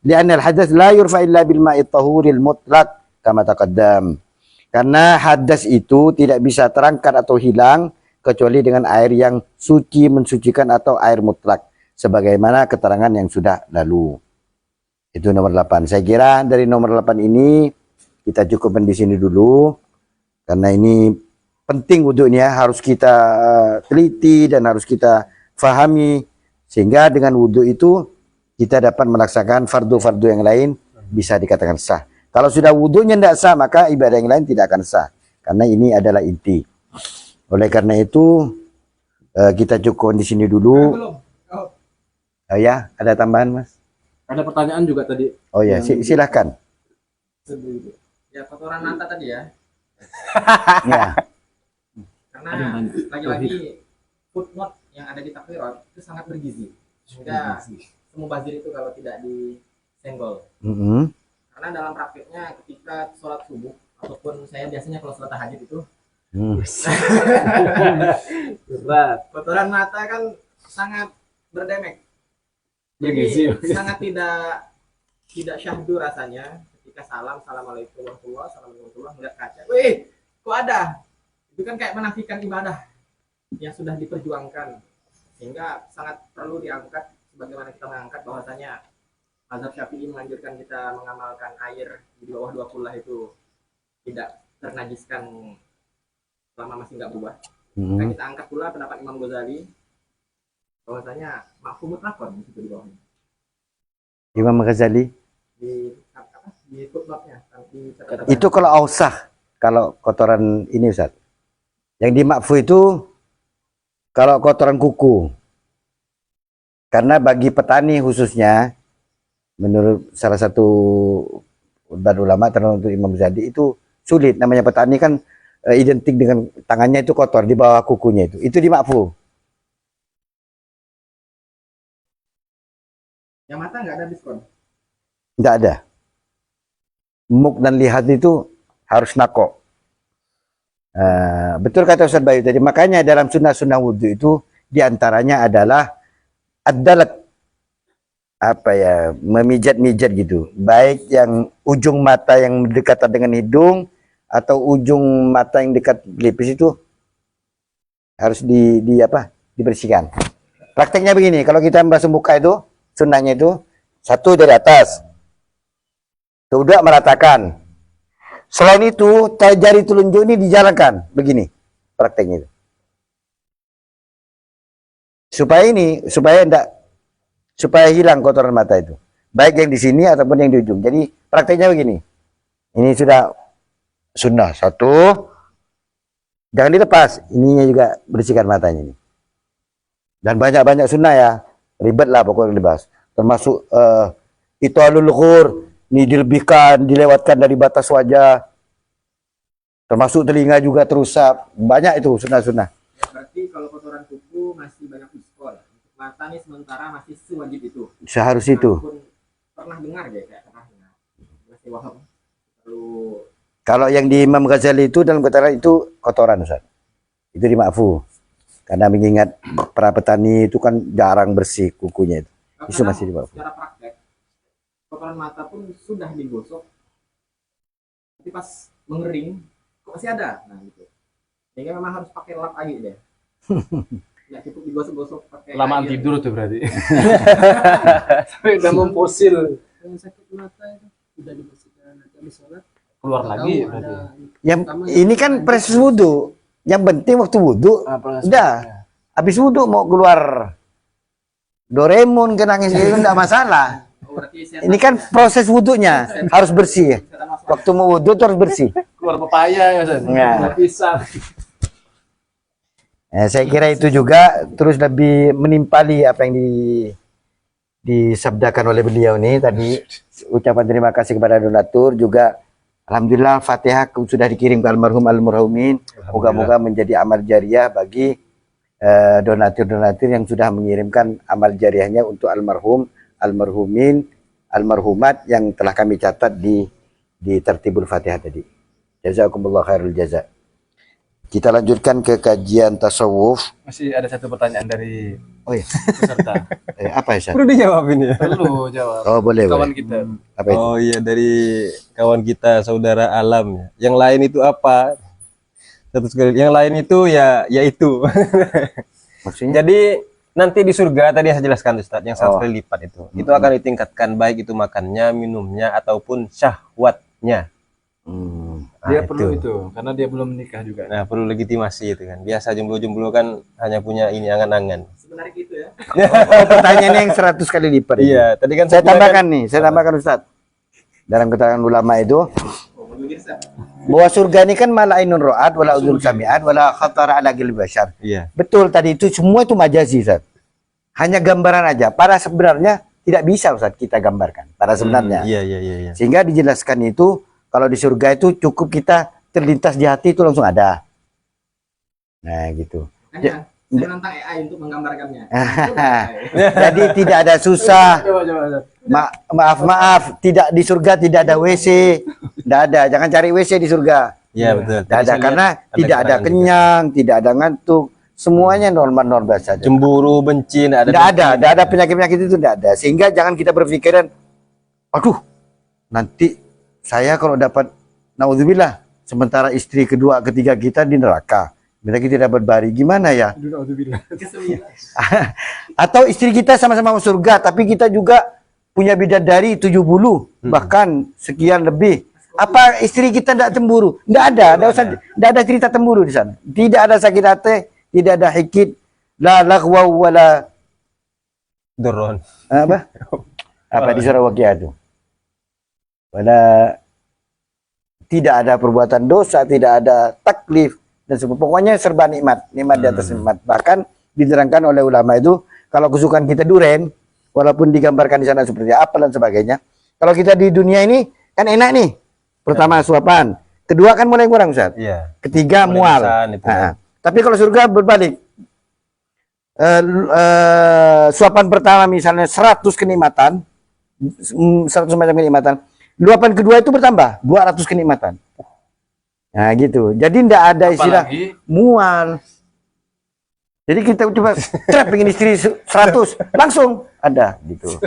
Li'anna al-hadath la yurfa illa bil ma'it tahuril mutlaq kama taqaddam. Karena hadas itu tidak bisa terangkat atau hilang kecuali dengan air yang suci mensucikan atau air mutlak sebagaimana keterangan yang sudah lalu. Itu nomor 8. Saya kira dari nomor 8 ini kita cukupkan di sini dulu karena ini penting wudunya, harus kita teliti dan harus kita fahami sehingga dengan wudu itu kita dapat melaksanakan fardu-fardu yang lain bisa dikatakan sah. Kalau sudah wudunya tidak sah, maka ibadah yang lain tidak akan sah. Karena ini adalah inti. Oleh karena itu, kita cukup di sini dulu. Oh ya, ada tambahan Mas? Ada pertanyaan juga tadi. Oh ya, silahkan. Ya, kotoran mata tadi ya. Ya. Karena lagi-lagi footnote yang ada di takbirat itu sangat bergizi. Sehingga mubazir itu kalau tidak disenggol. Karena dalam praktiknya ketika sholat subuh ataupun saya biasanya kalau sholat tahajud itu berat. Kotoran mata kan sangat berdemek. Jadi sangat tidak syahdu rasanya ketika assalamualaikum warahmatullahi melihat kaca. Wih, kok ada? Itu kan kayak menafikan ibadah yang sudah diperjuangkan. Sehingga sangat perlu diangkat sebagaimana kita mengangkat bahwasanya mazhab Syafi'i menganjurkan kita mengamalkan air di bawah 2 kullah itu tidak ternajiskan selama masih nggak berubah. Maka kita angkat pula pendapat Imam Ghazali bahwasanya mafhum mutlaqon itu di bawahnya. Imam Ghazali Di footnote-nya itu kalau ausah, kalau kotoran ini Ustaz. Yang di makfu itu kalau kotoran kuku. Karena bagi petani khususnya, menurut salah satu ulama termasuk Imam Ghazali itu sulit. Namanya petani kan identik dengan tangannya itu kotor di bawah kukunya itu. Itu di makfu. yang mata nggak ada diskon. Nggak ada. Muk dan lihat itu harus nako. Betul kata Ustaz Bayu tadi. Makanya dalam sunnah-sunnah wudhu itu diantaranya adalah ad-dalat apa ya, memijat-mijat gitu. Baik yang ujung mata yang berdekatan dengan hidung atau ujung mata yang dekat pelipis itu harus dibersihkan. Prakteknya begini, kalau kita membasuh muka itu sunnahnya itu satu dari atas, kedua meratakan. Selain itu jari telunjuk ini dijalankan begini prakteknya itu. Supaya hilang kotoran mata itu, baik yang di sini ataupun yang di ujung. Jadi prakteknya begini, ini sudah sunnah satu, jangan dilepas, ininya juga bersihkan matanya ini. Dan banyak-banyak sunnah ya, ribet lah pokoknya dibahas. Termasuk itu alul ghur, ini dilebihkan, dilewatkan dari batas wajah. Termasuk telinga juga terusap, banyak itu sunnah-sunnah. Ya, berarti kalau kotoran kuku masih banyak biskol. Untuk mata nih sementara masih sewajib itu. Seharus itu. Walaupun pernah dengar ya kayak pernah dengar. Masih waham. Perlu Kalau yang di Imam Ghazali itu dalam kotoran itu kotoran, Ustaz. Itu dima'fu. Karena mengingat para petani itu kan jarang bersih kukunya itu. Itu karena masih dima'fu. secara praktek kotoran mata pun sudah digosok. Tapi pas mengering kok masih ada. Nah gitu. Sehingga memang harus pakai lap lagi deh. Ya cukup digosok-gosok pakai Lamaan air. tidur tuh berarti. Sampai udah memfosil. Yang sakit mata itu udah dibersihkan nanti habis sholat Keluar tahu lagi ada berarti. Yang ini kan proses wudhu. Yang penting waktu wudhu, udah. Habis wudhu mau keluar Doraemon ke nangis itu enggak masalah. Oh, berarti setan Ini kan ya. proses wudhunya harus bersih. Setan masuk. Waktu mau wudhu itu harus bersih. Keluar pepaya ya, Ustaz. Ya. Keluar pisang. Saya kira itu juga terus lebih menimpali apa yang disabdakan oleh beliau ini tadi. Ucapan terima kasih kepada donatur juga. Alhamdulillah Fatihah sudah dikirim ke almarhumin. Moga-moga menjadi amal jariah bagi donatur-donatur yang sudah mengirimkan amal jariahnya untuk almarhumin, almarhumat yang telah kami catat di tertibul Fatihah tadi. Jazakumullah khairul jaza. Kita lanjutkan ke kajian tasawuf. Masih ada satu pertanyaan dari Oh iya, peserta. apa ya? Syah? Perlu dijawab ini ya. Perlu jawab. Oh boleh, Kawan boleh. kita. Apa itu? Oh iya, dari kawan kita saudara Alam. Yang lain itu apa? Satu sekali. Yang lain itu yaitu. Maksudnya? Jadi nanti di surga tadi saya jelaskan Ustaz, yang Oh. 1 kali lipat itu. Itu akan ditingkatkan baik itu makannya, minumnya ataupun syahwatnya. Dia Nah, perlu itu karena dia belum menikah juga. Nah, perlu legitimasi itu kan. Biasa jomblo-jomblo kan hanya punya ini angan-angan. Sebenarnya gitu ya. Oh, pertanyaannya yang 100 kali lipat. Iya, tadi kan Saya bilang tambahkan nih, saya tambahkan Ustaz. Dalam keterangan ulama itu, Oh, pemirsa. bahwa surga ini kan mala ainun ra'at wala udhun sami'at wala khatara ala qalbi bashar. Iya. Betul tadi itu semua itu majazi, Ustaz. Hanya gambaran aja. Pada sebenarnya tidak bisa Ustaz kita gambarkan. Pada sebenarnya. Iya. Sehingga dijelaskan itu kalau di surga itu cukup kita terlintas di hati itu langsung ada. Nah, gitu. Makanya saya menantang AI untuk menggambarkannya. Jadi tidak ada susah. Coba. Maaf, tidak di surga tidak ada WC. Tidak ada, jangan cari WC di surga. Iya, betul. Tidak ada karena tidak ada kenyang, tidak ada ngantuk. Semuanya normal-normal saja. Cemburu, benci, Tidak ada penyakit-penyakit itu tidak ada. Sehingga jangan kita berpikiran, aduh, nanti saya kalau dapat naudzubillah, sementara istri kedua, ketiga kita di neraka. Kita dapat bari, gimana ya? Kesembilan. Atau istri kita sama-sama masuk surga, tapi kita juga punya bidadari 70, bahkan sekian lebih. Apa istri kita tidak cemburu? Tidak ada, tidak ada cerita cemburu di sana. Tidak ada sakit hati, tidak ada hikit, la laghwa wala Doron. apa di surah Waqiah itu. Wala tidak ada perbuatan dosa, tidak ada taklif dan sebagainya. Pokoknya serba nikmat di atas nikmat. Bahkan diterangkan oleh ulama itu kalau kesukaan kita duren, walaupun digambarkan di sana seperti apa dan sebagainya. Kalau kita di dunia ini kan enak nih. Pertama suapan, kedua kan mulai kurang Ustaz. Iya. Ketiga Mulai mual. bosan itu. Tapi kalau surga berbalik. Suapan pertama misalnya 100 kenikmatan, 100 macam kenikmatan. Luapan kedua itu bertambah 200 kenikmatan. Nah gitu. Jadi tidak ada istilah Apalagi mual. Jadi kita coba trap pengen istri 100 langsung ada gitu.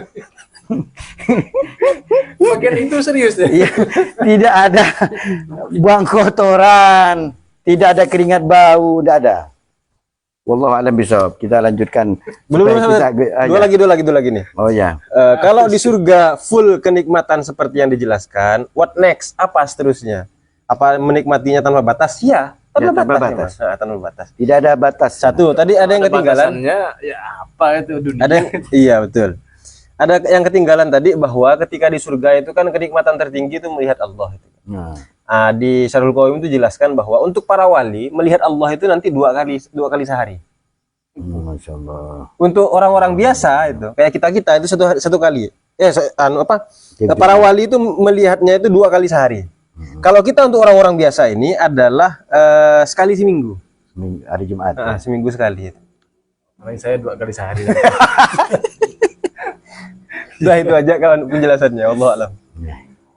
Bagian itu serius deh. Iya, tidak ada buang kotoran, tidak ada keringat bau, tidak ada. Wallahu a'lam bishawab. Kita lanjutkan. Belum, Supaya dua lagi nih. Oh ya. Kalau di surga full kenikmatan seperti yang dijelaskan, what next? Apa seterusnya? Apa menikmatinya tanpa batas? Ya, tanpa Ya, tanpa batas. batas. Ya, Mas. Tanpa batas. Tidak ada batas. Satu, tadi ada yang ketinggalan. Batasannya, ya apa itu dunia? Ada yang, iya betul. Ada yang ketinggalan tadi bahwa ketika di surga itu kan kenikmatan tertinggi itu melihat Allah itu. Nah, Di Syarhul Qawaim itu jelaskan bahwa untuk para wali melihat Allah itu nanti dua kali sehari. Masya Allah. Untuk orang-orang biasa itu kayak kita itu satu kali. Para wali itu melihatnya itu 2 kali sehari. Kalau kita untuk orang-orang biasa ini adalah sekali seminggu. Hari Jumat. Seminggu sekali. Paling saya 2 kali sehari. Nah itu aja kawan penjelasannya. Allah alam.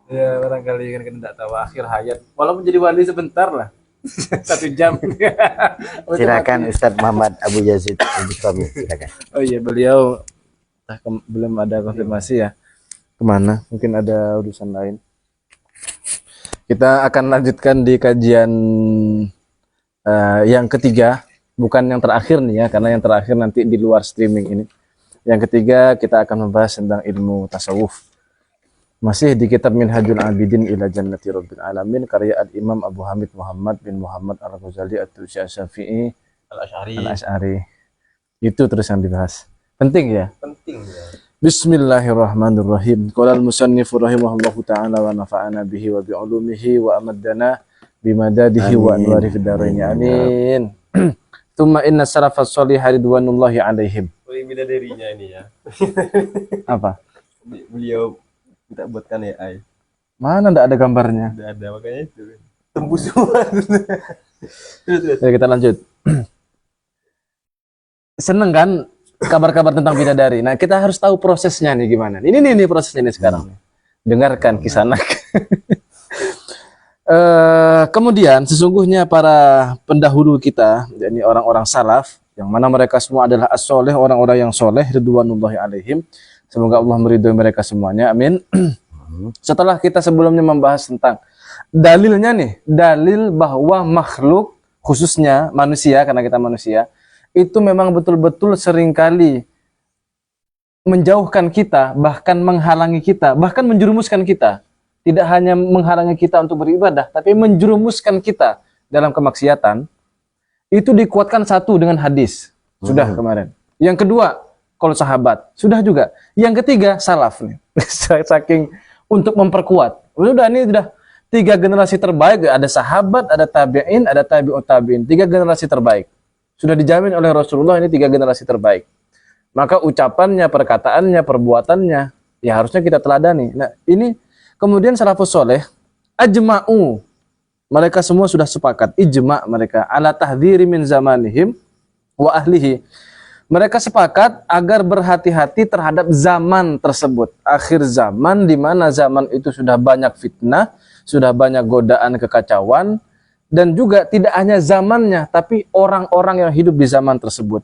Ya barangkali kan kita tidak tahu akhir hayat. Walaupun jadi wali sebentar lah. 1 jam. Silakan Ustadz Muhammad Abu Yazid Al-Bustami. Silakan. Oh iya beliau belum ada konfirmasi ya. Kemana? Mungkin ada urusan lain. Kita akan lanjutkan di kajian yang ketiga, bukan yang terakhir nih ya, karena yang terakhir nanti di luar streaming ini. Yang ketiga kita akan membahas tentang ilmu tasawuf. Masih di kitab Minhajul Abidin ila Jannati Rabbil Alamin karya Al-Imam Abu Hamid Muhammad bin Muhammad Al-Ghazali At-Syafi'i Al-Asy'ari. Itu terus yang dibahas. Penting ya? Penting ya. Bismillahirrahmanirrahim. Qala al-musannif rahimahullahu ta'ala wa nafa'ana bihi wa bi'ulumihi wa amaddana bimadadihi wa anwari fid dharain. Amin. Tsumma inna salafas shalih ridwanullahi alaihim. Bidadarinya ini ya. Apa? Beliau minta buatkan AI. Mana enggak ada gambarnya? Tidak ada makanya itu. Tembus semua. Terus. Ya, kita lanjut. Seneng kan kabar-kabar tentang bidadari. Nah, kita harus tahu prosesnya nih gimana. Ini prosesnya nih sekarang. Dengarkan kisah anak. Kemudian sesungguhnya para pendahulu kita, yakni orang-orang salaf, yang mana mereka semua adalah as-soleh, orang-orang yang soleh, ridwanullahi alaihim. Semoga Allah meridhoi mereka semuanya. Amin. Setelah kita sebelumnya membahas tentang dalilnya nih, dalil bahwa makhluk, khususnya manusia, karena kita manusia, itu memang betul-betul seringkali menjauhkan kita, bahkan menghalangi kita, bahkan menjerumuskan kita. Tidak hanya menghalangi kita untuk beribadah, tapi menjerumuskan kita dalam kemaksiatan. Itu dikuatkan satu dengan hadis. Sudah kemarin. Yang kedua, kalau sahabat. Sudah juga. Yang ketiga, salaf nih. Saking untuk memperkuat. Sudah ini sudah 3 generasi terbaik. Ada sahabat, ada tabi'in, ada tabi'ut tabi'in. 3 generasi terbaik. Sudah dijamin oleh Rasulullah ini 3 generasi terbaik. Maka ucapannya, perkataannya, perbuatannya, ya harusnya kita teladani. Nah ini kemudian salafus soleh, ajma'u. Mereka semua sudah sepakat. Ijma' mereka. Ala tahdhiri min zamanihim wa ahlihi. Mereka sepakat agar berhati-hati terhadap zaman tersebut. Akhir zaman, di mana zaman itu sudah banyak fitnah, sudah banyak godaan kekacauan, dan juga tidak hanya zamannya, tapi orang-orang yang hidup di zaman tersebut.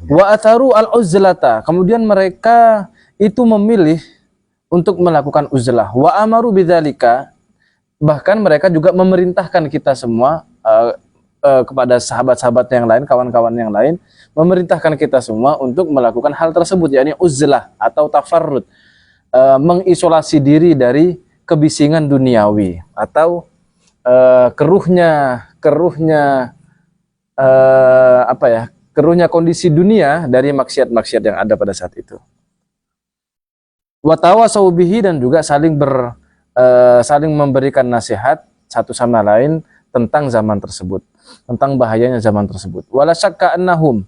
Wa atharu al-uzlata. Kemudian mereka itu memilih untuk melakukan uzlah. Wa amaru bidzalika. Bahkan mereka juga memerintahkan kita semua kepada sahabat-sahabat yang lain, kawan-kawan yang lain, memerintahkan kita semua untuk melakukan hal tersebut, yakni uzlah atau tafarrud, mengisolasi diri dari kebisingan duniawi atau keruhnya kondisi dunia dari maksiat-maksiat yang ada pada saat itu. Wa tawasau bihi, dan juga saling memberikan nasihat satu sama lain tentang zaman tersebut, tentang bahayanya zaman tersebut. Wala syakka annahum,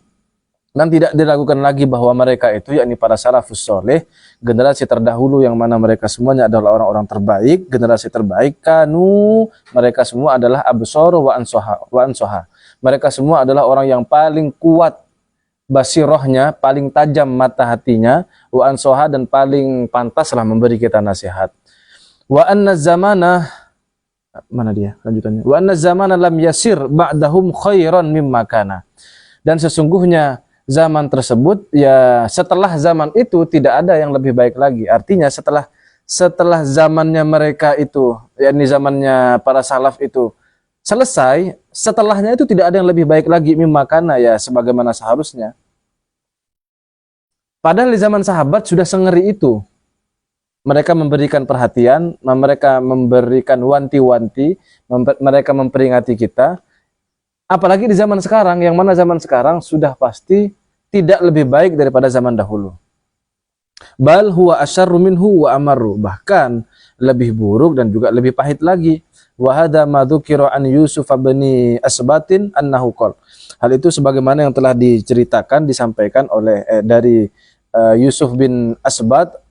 dan tidak diragukan lagi bahwa mereka itu, yakni para salafus soleh, generasi terdahulu yang mana mereka semuanya adalah orang-orang terbaik, generasi terbaik. Kanu, mereka semua adalah absor wa ansoha. Mereka semua adalah orang yang paling kuat basirohnya, paling tajam mata hatinya, wa ansoha, dan paling pantaslah memberi kita nasihat. Wa anna zamana, mana dia lanjutannya? Wa anna zamana lam yasir ba'dahum khairan mimma kana. Dan sesungguhnya zaman tersebut, ya setelah zaman itu tidak ada yang lebih baik lagi. Artinya setelah zamannya mereka itu, yakni zamannya para salaf itu selesai, setelahnya itu tidak ada yang lebih baik lagi mimma kana, ya sebagaimana seharusnya. Padahal di zaman sahabat sudah sengeri itu. Mereka memberikan perhatian, mereka memberikan wanti-wanti, mereka memperingati kita. Apalagi di zaman sekarang, yang mana zaman sekarang sudah pasti tidak lebih baik daripada zaman dahulu. Bal huwa asyarru minhu wa amarru, bahkan lebih buruk dan juga lebih pahit lagi. Wa hadza ma dzukira an Yusuf bin Asbatin annahu qala. Hal itu sebagaimana yang telah diceritakan, disampaikan oleh dari Yusuf bin Asbat,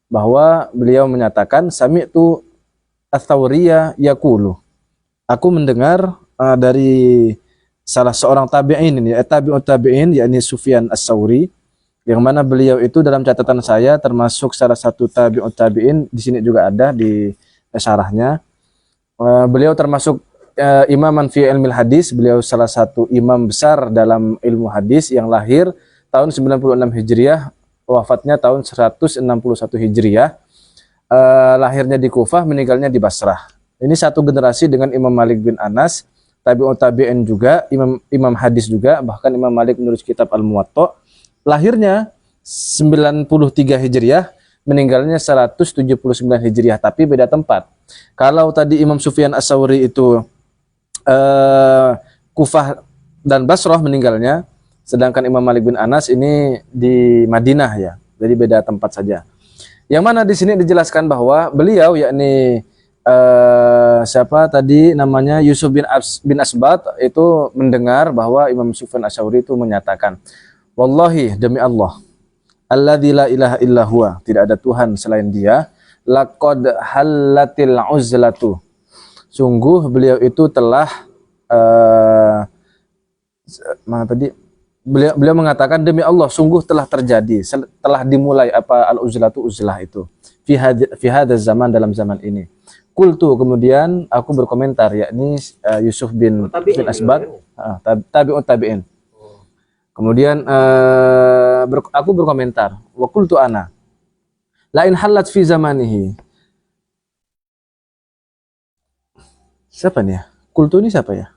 bahwa beliau menyatakan sami'tu ats-Tsauriyya yaqulu. Aku mendengar dari salah seorang tabi'in ini, tabi'ut tabi'in, yakni Sufyan Ats-Tsauri, yang mana beliau itu dalam catatan saya termasuk salah satu tabi'ut tabi'in, di sini juga ada di syarahnya. Beliau termasuk imaman fi ilmil hadis, beliau salah satu imam besar dalam ilmu hadis yang lahir tahun 96 Hijriah, wafatnya tahun 161 Hijriah, lahirnya di Kufah, meninggalnya di Basrah. Ini satu generasi dengan Imam Malik bin Anas, tabi'ut tabi'in juga, imam hadis juga, bahkan Imam Malik menulis kitab Al-Muwatta. Lahirnya 93 Hijriah, meninggalnya 179 Hijriah, tapi beda tempat. Kalau tadi Imam Sufyan Ats-Tsauri itu Kufah dan Basrah meninggalnya, sedangkan Imam Malik bin Anas ini di Madinah, ya. Jadi beda tempat saja. Yang mana di sini dijelaskan bahwa beliau, yakni siapa tadi namanya, Yusuf bin Asbat, itu mendengar bahwa Imam Sufyan Ats-Tsauri itu menyatakan, wallahi, demi Allah, alladzi la ilaha illa huwa, tidak ada Tuhan selain Dia, laqad halatil uzlatu, sungguh beliau itu telah mana tadi, beliau mengatakan, demi Allah, sungguh telah terjadi, telah dimulai apa al-uzlatu, uzlah itu fi hadzal zaman, dalam zaman ini. Qultu, kemudian aku berkomentar, yakni Yusuf bin Asbat, tabi'ut tabi'in. Kemudian aku berkomentar, wa qultu ana la in halat fi zamanihi. Siapa nih ya? Qultu ini siapa ya?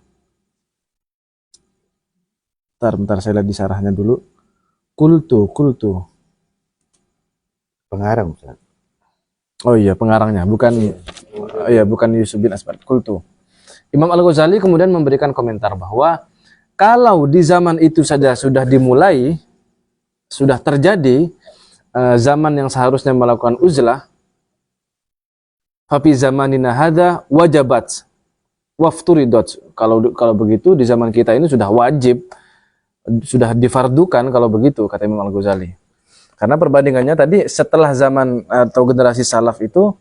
Bentar, saya lihat di sarahnya dulu. Kultu. Pengarang, Ustaz. Oh iya, pengarangnya, bukan Yusuf bin Asbat. Kultu. Imam Al-Ghazali kemudian memberikan komentar bahwa kalau di zaman itu saja sudah dimulai, sudah terjadi zaman yang seharusnya melakukan uzlah, fa fi zamanina hadza wajabat wafturidot. Kalau begitu di zaman kita ini sudah wajib, sudah difardukan kalau begitu, kata Imam Al-Ghazali. Karena perbandingannya tadi, setelah zaman atau generasi salaf itu,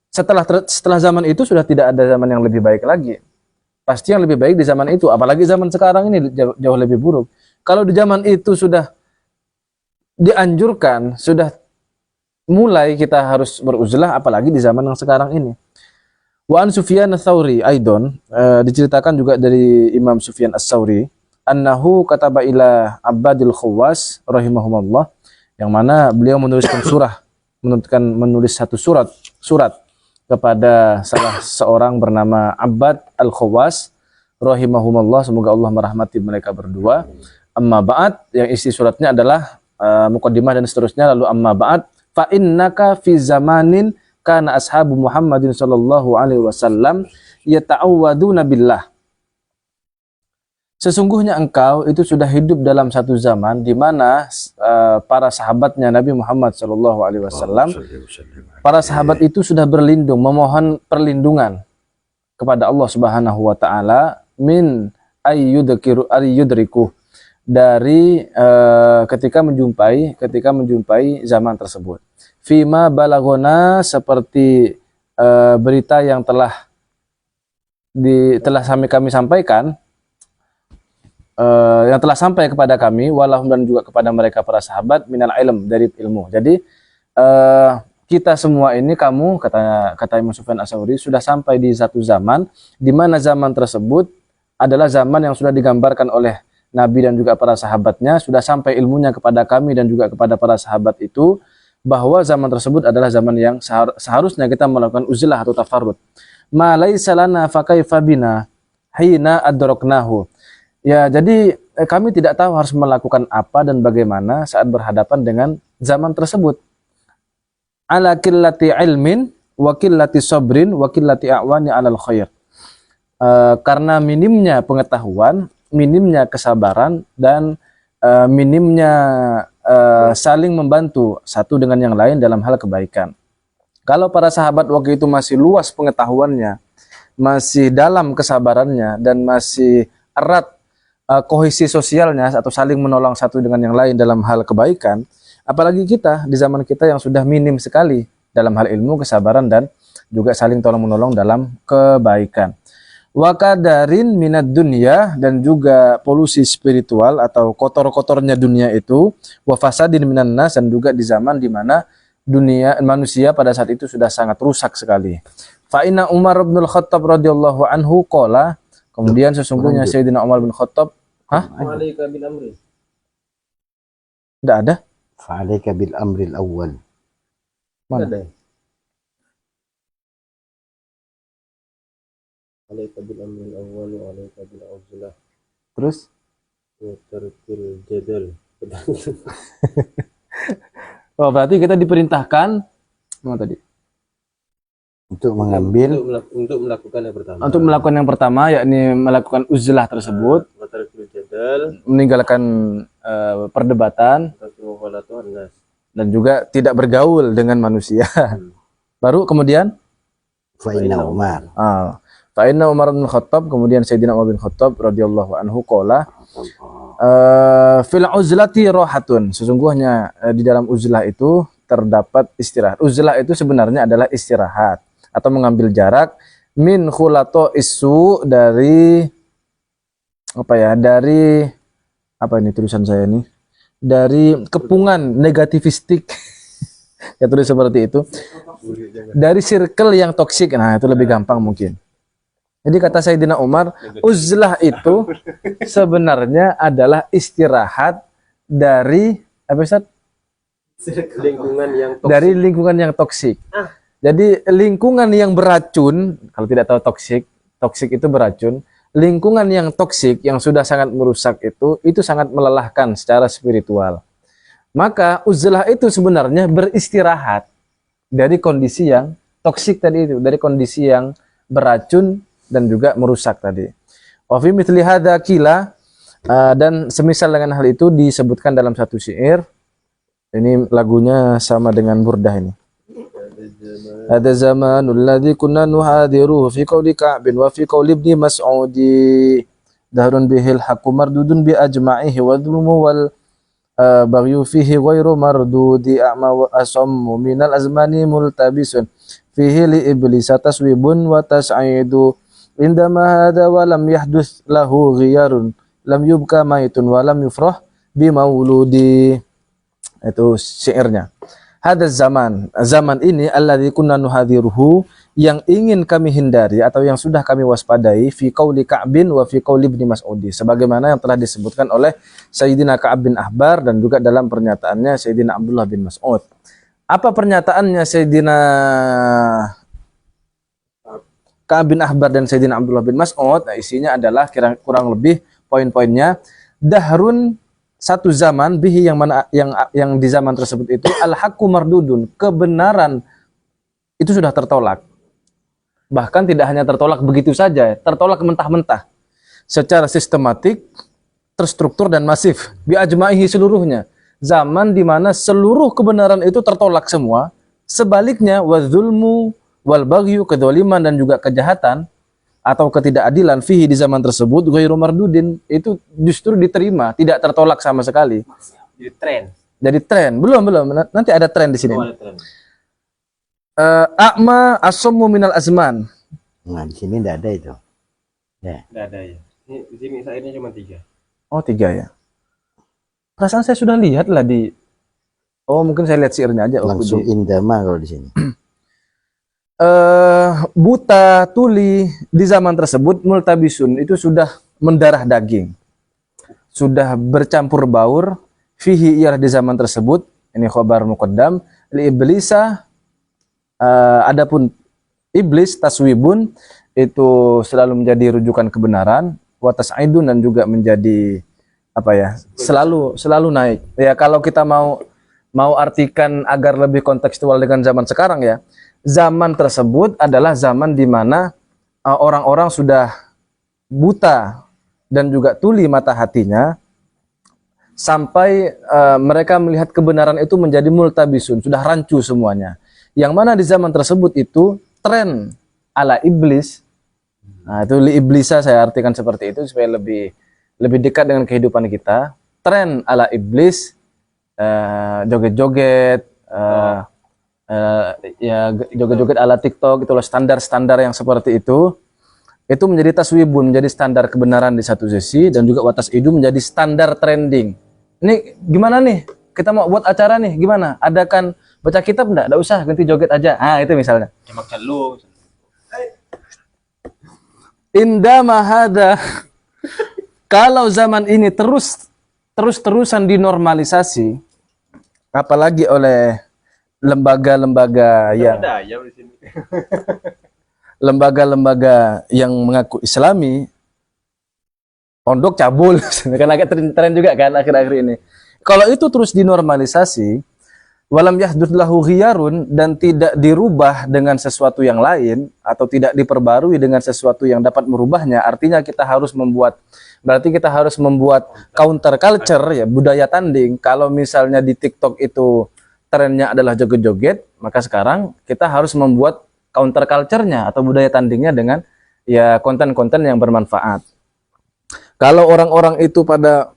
setelah zaman itu sudah tidak ada zaman yang lebih baik lagi. Pasti yang lebih baik di zaman itu, apalagi zaman sekarang ini jauh lebih buruk. Kalau di zaman itu sudah dianjurkan, sudah mulai kita harus beruzlah, apalagi di zaman yang sekarang ini. Wa an Sufyan Ats-Tsauri aidon, diceritakan juga dari Imam Sufyan Ats-Tsauri, annahu kataba ila Abbadil Khawas rahimahumullah, yang mana beliau menulis satu surat kepada salah seorang bernama Abbad Al-Khawas rahimahumullah, semoga Allah merahmati mereka berdua. Amma ba'd, yang isi suratnya adalah muqaddimah dan seterusnya, lalu amma ba'd fa innaka fi zamanin kana ashabu Muhammadin sallallahu alaihi wasallam yata'awwaduna billah. Sesungguhnya engkau itu sudah hidup dalam satu zaman di mana para sahabatnya Nabi Muhammad SAW, para sahabat itu sudah berlindung, memohon perlindungan kepada Allah Subhanahu Wa Taala min ayyudriku, dari ketika menjumpai zaman tersebut. Fima balagona, seperti berita yang telah kami sampaikan, yang telah sampai kepada kami, walahum, dan juga kepada mereka para sahabat, minal ilm, dari ilmu. Jadi kita semua ini, kamu, kata Imam Sufyan Ats-Tsauri, sudah sampai di satu zaman di mana zaman tersebut adalah zaman yang sudah digambarkan oleh Nabi dan juga para sahabatnya, sudah sampai ilmunya kepada kami dan juga kepada para sahabat itu, bahwa zaman tersebut adalah zaman yang seharusnya kita melakukan uzlah atau tafarrud. Ma laisa lana fa kaifa bina hina adraknahu. Ya, jadi kami tidak tahu harus melakukan apa dan bagaimana saat berhadapan dengan zaman tersebut. Ala qillati ilmin wa qillati sabrin wa qillati a'wani 'alal khair. Karena minimnya pengetahuan, minimnya kesabaran, dan minimnya saling membantu satu dengan yang lain dalam hal kebaikan. Kalau para sahabat waktu itu masih luas pengetahuannya, masih dalam kesabarannya, dan masih erat kohesi sosialnya atau saling menolong satu dengan yang lain dalam hal kebaikan, apalagi kita di zaman kita yang sudah minim sekali dalam hal ilmu, kesabaran, dan juga saling tolong menolong dalam kebaikan. Wa kadarin minad dunya, dan juga polusi spiritual atau kotor-kotornya dunia itu, wa fasadin minan nas, dan juga di zaman di mana dunia manusia pada saat itu sudah sangat rusak sekali. Fa inna Umar bin Khattab radhiyallahu anhu qala, kemudian sesungguhnya Sayyidina Umar bin Khattab, Alaika bil amri. tidak ada? Fa'alaika bil amril awwal. Mana? Ada. Alaika bil amri al-awwal wa alaika bil uzlah Terus? wa tarkil jadal. Oh, berarti kita diperintahkan mana tadi? Untuk mengambil Untuk melakukan yang pertama. Untuk melakukan yang pertama, yakni melakukan uzlah tersebut, Wa tarkil jadal meninggalkan perdebatan, dan juga tidak bergaul dengan manusia. Baru kemudian fa'inna Umar. Fa inna Umar bin Khattab, kemudian Sayyidina Umar bin Khattab radhiyallahu anhu qala fil uzlati rahatun, sesungguhnya di dalam uzlah itu terdapat istirahat. Uzlah itu sebenarnya adalah istirahat atau mengambil jarak min khulato isu, dari apa ya, dari apa ini tulisan saya ini, dari kepungan negativistik ya, tulis seperti itu, dari circle yang toksik. Nah, itu lebih gampang mungkin. Jadi kata Sayyidina Umar, uzlah itu sebenarnya adalah istirahat dari apa Ustaz? lingkungan yang toksik. Dari lingkungan yang toksik. Jadi lingkungan yang beracun, kalau tidak tahu toksik, toksik itu beracun. Lingkungan yang toksik yang sudah sangat merusak itu sangat melelahkan secara spiritual. Maka uzlah itu sebenarnya beristirahat dari kondisi yang toksik tadi itu, dari kondisi yang beracun dan juga merusak tadi. Wa fi mithli hadza qila, dan semisal dengan hal itu disebutkan dalam satu syair. Ini lagunya sama dengan Burdah ini. Hadza zamanul ladzi kunna nuhadiruhu fi qawli Ka'bin wa fi qawli Ibni Mas'udi dahrun bihil haqqu mardudun bi ajma'ihi wa dhulmu wal baghyu fihi ghairu mardudi a'ma wa asammu minal azmani multabisun fihi li iblisa taswibun wa tas'idu indama hadha wa lam yahduth lahu ghiyarun lam yubka maitun wa lam yufrah bi mauludi. Itu syairnya. Hadza zaman ini alladzi kunna nuhadhiruhu, yang ingin kami hindari atau yang sudah kami waspadai, fi qauli Ka'bin wa fi qauli Ibni Mas'udi, sebagaimana yang telah disebutkan oleh Sayyidina Ka'ab bin Ahbar dan juga dalam pernyataannya Sayyidina Abdullah bin Mas'ud. Apa pernyataannya Sayyidina Ka'ab bin Ahbar dan Sayyidina Abdullah bin Mas'ud? Nah, isinya adalah kurang lebih poin-poinnya, dahrun, satu zaman, bihi, yang mana yang di zaman tersebut itu, al-haqqu mardudun, kebenaran itu sudah tertolak. Bahkan tidak hanya tertolak begitu saja, tertolak mentah-mentah, secara sistematik, terstruktur dan masif, bi ajma'ihi, seluruhnya. Zaman di mana seluruh kebenaran itu tertolak semua. Sebaliknya, wa dzulmu wal baghyu, kedzaliman dan juga kejahatan atau ketidakadilan, fihi, di zaman tersebut, ghairu mardudin, itu justru diterima, tidak tertolak sama sekali. Jadi tren. Jadi tren, belum, nanti ada tren di sini. Ada tren. A'ma asammu minal azman. Nah, di sini tidak ada itu. Tidak ada ya. Ini di sini sairnya cuma 3. Oh, 3 ya. Perasaan saya sudah lihat lah di. Oh, mungkin saya lihat syairnya aja. Langsung indama kalau di sini. Buta tuli di zaman tersebut, multabisun, itu sudah mendarah daging. sudah bercampur baur fihi ialah di zaman tersebut, ini khabar muqaddam, li iblisa, adapun iblis taswibun itu selalu menjadi rujukan kebenaran, wa tas'idun dan juga menjadi apa ya, selalu naik. Ya kalau kita mau artikan agar lebih kontekstual dengan zaman sekarang ya, zaman tersebut adalah zaman di mana orang-orang sudah buta dan juga tuli mata hatinya sampai mereka melihat kebenaran itu menjadi multabisun, sudah rancu semuanya. Yang mana di zaman tersebut itu tren ala iblis. Nah, itu li iblisa saya artikan seperti itu supaya lebih dekat dengan kehidupan kita. Tren ala iblis, joget-joget, ya joget-joget ala TikTok, itulah standar-standar yang seperti itu menjadi taswibun, menjadi standar kebenaran di satu sisi, dan juga watas idu menjadi standar trending. Ini gimana nih? Kita mau buat acara nih, gimana? Adakan baca kitab enggak? Enggak usah, ganti joget aja. Ah, itu misalnya. Indah mahada. Kalau zaman ini terus-terusan dinormalisasi, apalagi oleh lembaga-lembaga yang mengaku Islami, pondok cabul, kan agak tren juga kan akhir-akhir ini. Kalau itu terus dinormalisasi, walam yahdud lahu ghiyarun, dan tidak dirubah dengan sesuatu yang lain atau tidak diperbarui dengan sesuatu yang dapat merubahnya, artinya kita harus membuat counter culture ya, budaya tanding. Kalau misalnya di TikTok itu trennya adalah joget-joget, maka sekarang kita harus membuat counter culture-nya atau budaya tandingnya dengan ya konten-konten yang bermanfaat. Kalau orang-orang itu pada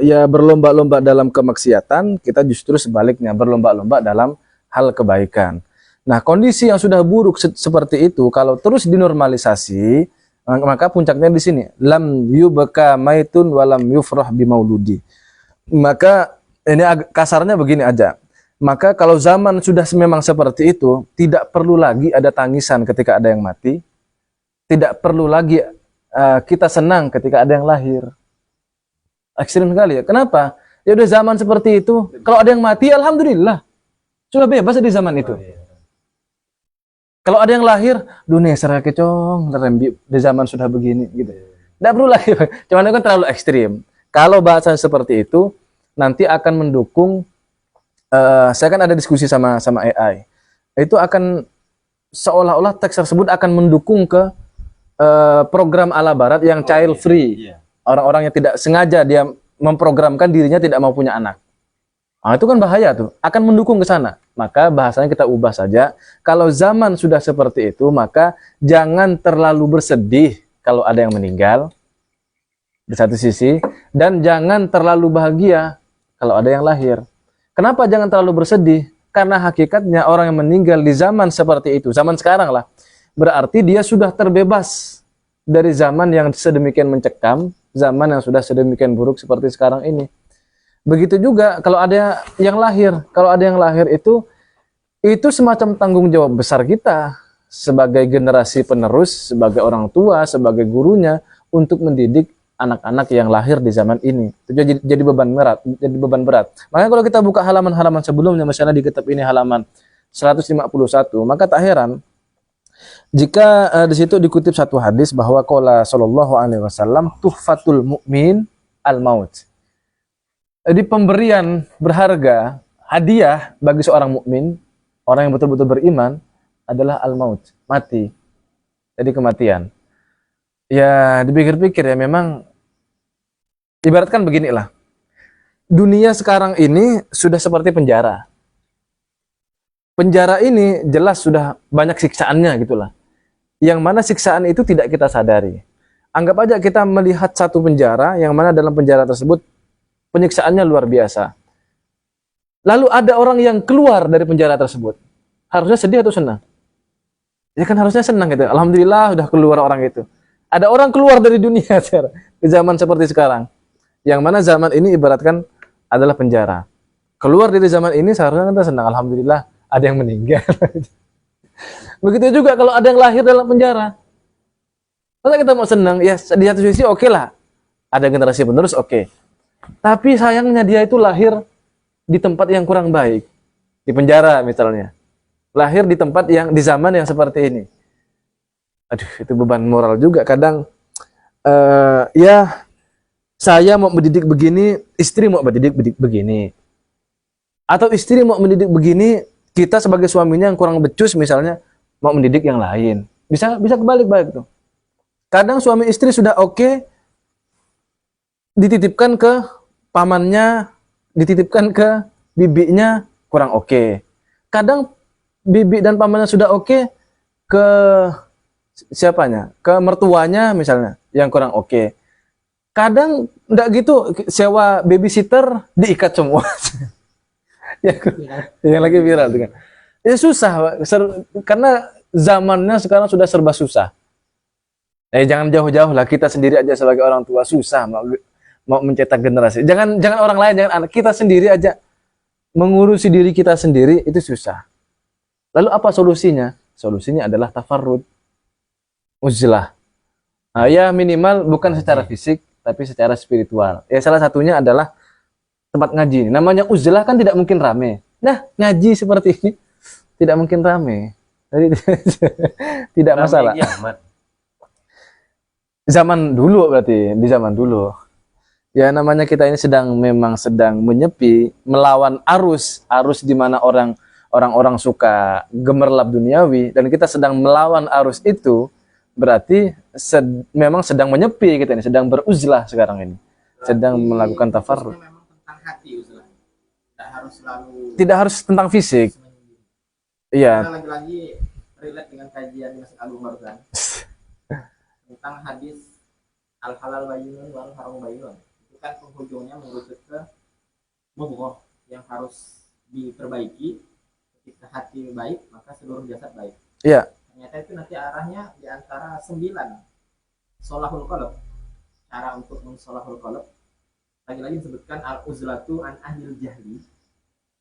ya berlomba-lomba dalam kemaksiatan, kita justru sebaliknya berlomba-lomba dalam hal kebaikan. Nah, kondisi yang sudah buruk seperti itu kalau terus dinormalisasi, maka puncaknya di sini, lam yubka maitun walam yufrah bimauludi. Maka ini kasarnya begini aja. Maka kalau zaman sudah memang seperti itu, tidak perlu lagi ada tangisan ketika ada yang mati, tidak perlu lagi kita senang ketika ada yang lahir. Ekstrim sekali ya. Kenapa? Ya udah zaman seperti itu. Kalau ada yang mati, alhamdulillah. Sudah bebas di zaman itu. Kalau ada yang lahir, dunia serah kecong, di zaman sudah begini gitu. Tidak perlu lagi. Cuman itu kan terlalu ekstrim. Kalau bahasa seperti itu, nanti akan mendukung. Saya kan ada diskusi sama AI. Itu akan seolah-olah teks tersebut akan mendukung ke program ala barat yang child free. Orang-orang yang tidak sengaja dia memprogramkan dirinya tidak mau punya anak. Nah, itu kan bahaya tuh, akan mendukung ke sana. Maka bahasanya kita ubah saja. Kalau zaman sudah seperti itu, maka jangan terlalu bersedih kalau ada yang meninggal di satu sisi, dan jangan terlalu bahagia kalau ada yang lahir. Kenapa jangan terlalu bersedih? Karena hakikatnya orang yang meninggal di zaman seperti itu, zaman sekarang lah, berarti dia sudah terbebas dari zaman yang sedemikian mencekam, zaman yang sudah sedemikian buruk seperti sekarang ini. Begitu juga kalau ada yang lahir. Kalau ada yang lahir itu semacam tanggung jawab besar kita sebagai generasi penerus, sebagai orang tua, sebagai gurunya untuk mendidik anak-anak yang lahir di zaman ini. Itu jadi beban berat. Makanya kalau kita buka halaman-halaman sebelumnya, misalnya di kitab ini halaman 151, maka tak heran jika di situ dikutip satu hadis bahwa qala sallallahu alaihi wasallam tuhfatul mu'min al-maut. Jadi pemberian berharga, hadiah bagi seorang mukmin, orang yang betul-betul beriman adalah al-maut, mati. Jadi kematian. Ya dipikir-pikir ya memang ibaratkan beginilah. Dunia sekarang ini sudah seperti penjara. Penjara ini jelas sudah banyak siksaannya gitulah. Yang mana siksaan itu tidak kita sadari. Anggap aja kita melihat satu penjara yang mana dalam penjara tersebut penyiksaannya luar biasa. Lalu ada orang yang keluar dari penjara tersebut. Harusnya sedih atau senang? Ya kan harusnya senang gitu. Alhamdulillah sudah keluar orang itu. Ada orang keluar dari dunia di zaman seperti sekarang. Yang mana zaman ini ibaratkan adalah penjara. Keluar dari zaman ini seharusnya kita senang. Alhamdulillah ada yang meninggal. Begitu juga kalau ada yang lahir dalam penjara. Masa kita mau senang? Ya di satu sisi oke lah. ada generasi penerus, oke. Tapi sayangnya dia itu lahir di tempat yang kurang baik, di penjara misalnya, lahir di tempat yang di zaman yang seperti ini. Aduh, itu beban moral juga kadang. Ya, saya mau mendidik begini, istri mau mendidik begini, atau istri mau mendidik begini, kita sebagai suaminya yang kurang becus misalnya mau mendidik yang lain, bisa kebalik-balik tuh. Kadang suami istri sudah oke, dititipkan ke pamannya, dititipkan ke bibinya kurang oke. Kadang bibi dan pamannya sudah oke, ke siapanya? Ke mertuanya misalnya yang kurang oke. Kadang enggak gitu, sewa babysitter diikat semua. yang lagi viral tuh kan. Ya susah, karena zamannya sekarang sudah serba susah. Jangan jauh-jauh lah, kita sendiri aja sebagai orang tua susah mau mencetak generasi. Jangan orang lain, jangan anak, kita sendiri aja mengurusi diri kita sendiri itu susah. Lalu apa solusinya? Solusinya adalah tafarrud, uzlah. Nah, ya minimal bukan secara fisik tapi secara spiritual. Ya salah satunya adalah tempat ngaji. Namanya uzlah kan tidak mungkin rame. Nah, ngaji seperti ini tidak mungkin rame. Jadi tidak masalah. Zaman dulu berarti, di zaman dulu. Ya namanya kita ini memang sedang menyepi, melawan arus di mana orang-orang suka gemerlap duniawi, dan kita sedang melawan arus itu, berarti memang sedang menyepi kita ini, sedang beruzlah sekarang ini, sedang melakukan tafarruq. Memang tentang hati uzlah. Tidak harus tentang fisik. Iya. Kita lagi-lagi relate dengan kajian Mas Agung barusan tentang hadis al halal bayyinun wal haram bayyinun. Itu kan penghujungnya merujuk ke mubghah yang harus diperbaiki. Ketika hati baik, maka seluruh jasad baik. Iya. Ternyata itu nanti arahnya di antara 9 sholahul qalb. Cara untuk mensholahul qalb. Lagi-lagi disebutkan al-uzlatu an ahlil jahli.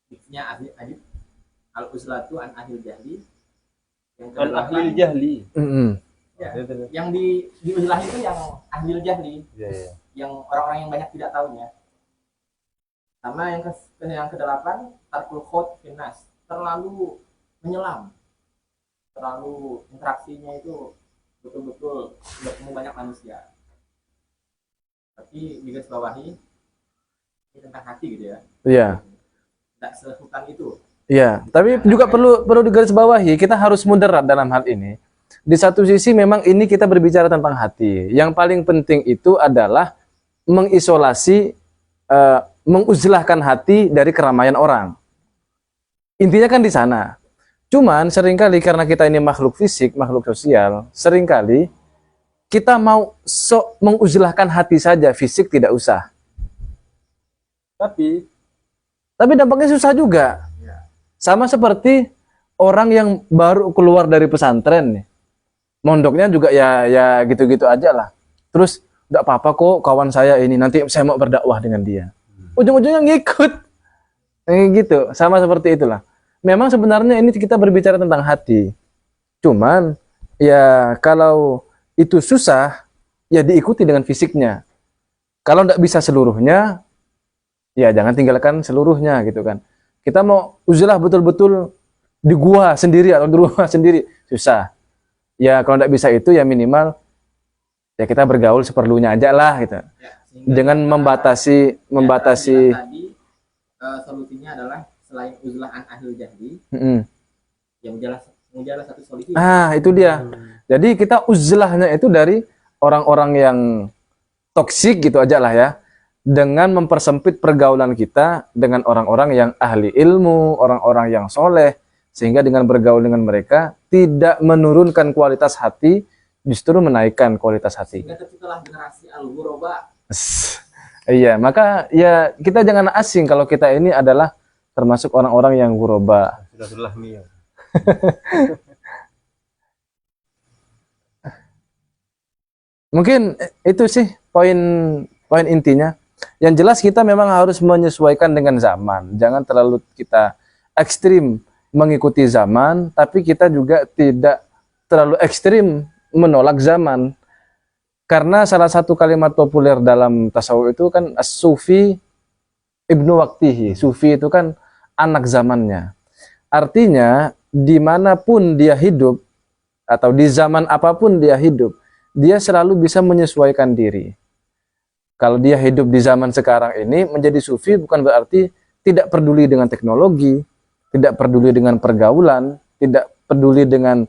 Fixnya adib. Al-uzlatu an ahlil jahli. Al-ahlil jahli. Ya, yang diuzlah itu yang ahlil jahli. Yang orang-orang yang banyak tidak tahunya. Sama yang ke-8 tarkul khawd finnas. Terlalu menyelam, terlalu interaksinya itu betul-betul bertemu banyak manusia. Tapi digarisbawahi ini tentang hati gitu ya. Iya. Tidak sehutan itu. Iya, tapi juga perlu digarisbawahi, kita harus moderat dalam hal ini. Di satu sisi memang ini kita berbicara tentang hati. Yang paling penting itu adalah mengisolasi, menguzlahkan hati dari keramaian orang. Intinya kan di sana. Cuman seringkali karena kita ini makhluk fisik, makhluk sosial, seringkali kita mau menguzlahkan hati saja, fisik tidak usah. Tapi dampaknya susah juga. Sama seperti orang yang baru keluar dari pesantren nih. Mondoknya juga ya gitu-gitu aja lah. Terus enggak apa-apa kok kawan saya ini, nanti saya mau berdakwah dengan dia. Ujung-ujungnya ngikut. Gitu, sama seperti itulah. Memang sebenarnya ini kita berbicara tentang hati. Cuman ya kalau itu susah, ya diikuti dengan fisiknya. Kalau enggak bisa seluruhnya, ya jangan tinggalkan seluruhnya gitu kan. Kita mau uzlah betul-betul di gua sendiri atau di rumah sendiri, susah. Ya kalau enggak bisa itu ya minimal ya kita bergaul seperlunya aja lah gitu. Ya, dengan membatasi tadi solusinya adalah selain uzlah an ahlil jahli, yang mujalah satu solusi. Itu dia. Jadi kita uzlahnya itu dari orang-orang yang toksik gitu aja lah ya. Dengan mempersempit pergaulan kita dengan orang-orang yang ahli ilmu, orang-orang yang soleh, sehingga dengan bergaul dengan mereka tidak menurunkan kualitas hati, justru menaikkan kualitas hati. Sehingga terciptalah generasi al-ghuraba. Iya, maka ya kita jangan asing kalau kita ini adalah termasuk orang-orang yang ghuraba. Sudah mia. Mungkin itu sih poin intinya. Yang jelas kita memang harus menyesuaikan dengan zaman. Jangan terlalu kita ekstrim mengikuti zaman, tapi kita juga tidak terlalu ekstrim menolak zaman. Karena salah satu kalimat populer dalam tasawuf itu kan as-sufi ibnu waktihi. Sufi itu kan anak zamannya. Artinya dimanapun dia hidup atau di zaman apapun dia hidup, dia selalu bisa menyesuaikan diri. Kalau dia hidup di zaman sekarang ini, menjadi sufi bukan berarti tidak peduli dengan teknologi, tidak peduli dengan pergaulan, tidak peduli dengan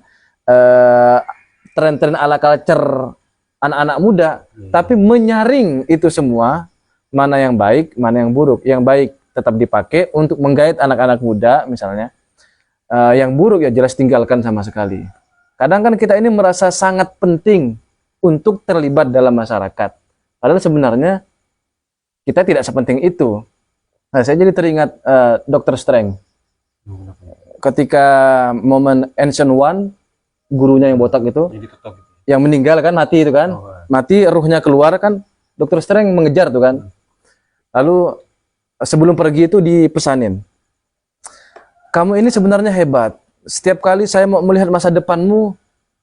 tren-tren ala culture anak-anak muda, tapi menyaring itu semua, mana yang baik, mana yang buruk. Yang baik tetap dipakai untuk menggait anak-anak muda misalnya, yang buruk ya jelas tinggalkan sama sekali. Kadang kan kita ini merasa sangat penting untuk terlibat dalam masyarakat, padahal sebenarnya kita tidak sepenting itu. Nah, saya jadi teringat Dr. Strange ketika momen Ancient One, gurunya yang botak itu, yang meninggal kan, mati itu kan, mati ruhnya keluar kan, Dr. Strange mengejar tuh kan. Lalu sebelum pergi itu dipesanin, kamu ini sebenarnya hebat. Setiap kali saya mau melihat masa depanmu,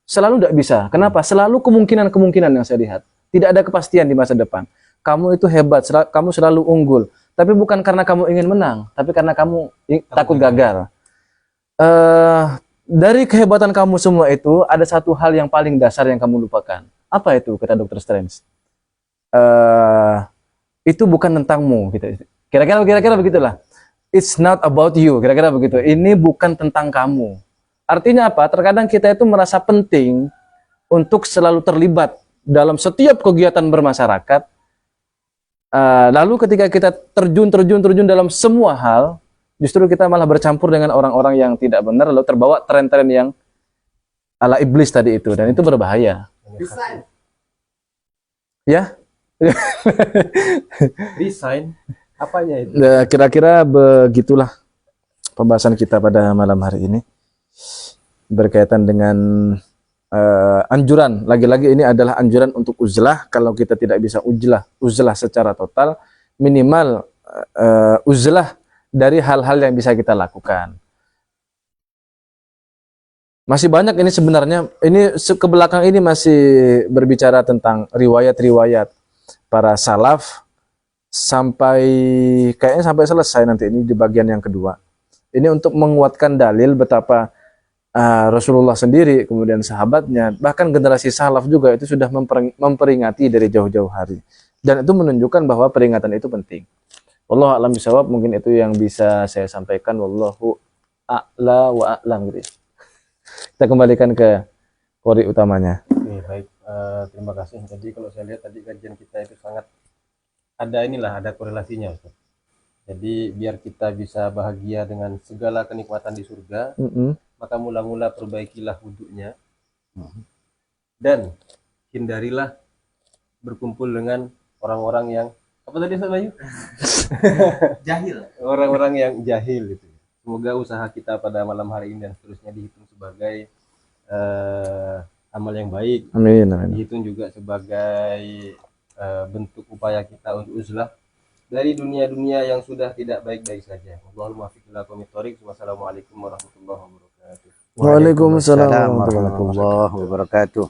selalu tidak bisa. Kenapa? Selalu kemungkinan-kemungkinan yang saya lihat. Tidak ada kepastian di masa depan. Kamu itu hebat, kamu selalu unggul. Tapi bukan karena kamu ingin menang, tapi karena kamu takut gagal. Dari kehebatan kamu semua itu, ada satu hal yang paling dasar yang kamu lupakan. Apa itu, kata Dr. Strange? Itu bukan tentangmu. Gitu. Kira-kira begitulah. It's not about you, kira-kira begitu. Ini bukan tentang kamu. Artinya apa? Terkadang kita itu merasa penting untuk selalu terlibat dalam setiap kegiatan bermasyarakat. Lalu ketika kita terjun dalam semua hal, justru kita malah bercampur dengan orang-orang yang tidak benar, lalu terbawa tren-tren yang ala iblis tadi itu, dan itu berbahaya. Desain. Ya? Resign apanya itu? Nah, kira-kira begitulah pembahasan kita pada malam hari ini berkaitan dengan anjuran. Lagi-lagi ini adalah anjuran untuk uzlah. Kalau kita tidak bisa uzlah secara total, minimal uzlah dari hal-hal yang bisa kita lakukan. Masih banyak ini sebenarnya, ini ke belakang ini masih berbicara tentang riwayat-riwayat para salaf kayaknya sampai selesai nanti ini di bagian yang kedua. Ini untuk menguatkan dalil betapa Rasulullah sendiri, kemudian sahabatnya, bahkan generasi salaf juga itu sudah memperingati dari jauh-jauh hari. Dan itu menunjukkan bahwa peringatan itu penting. Wallahu a'lam bishawab, mungkin itu yang bisa saya sampaikan. Wallahu a'la wa a'lam gitu. Kita kembalikan ke qori utamanya. Oke, baik. Terima kasih. Jadi kalau saya lihat tadi kajian kita itu sangat ada korelasinya, Ustaz. Jadi biar kita bisa bahagia dengan segala kenikmatan di surga, maka mula-mula perbaikilah wudhunya, dan hindarilah berkumpul dengan orang-orang yang apa tadi, Ustaz Bayu? Jahil. Orang-orang yang jahil gitu. Semoga usaha kita pada malam hari ini dan seterusnya dihitung sebagai amal yang baik. Amin, amin. Dihitung juga sebagai bentuk upaya kita untuk uzlah dari dunia-dunia yang sudah tidak baik-baik saja. Allahumma fiq ila qawmit thoriq. Wassalamualaikum warahmatullahi wabarakatuh. Waalaikumsalam warahmatullahi wabarakatuh.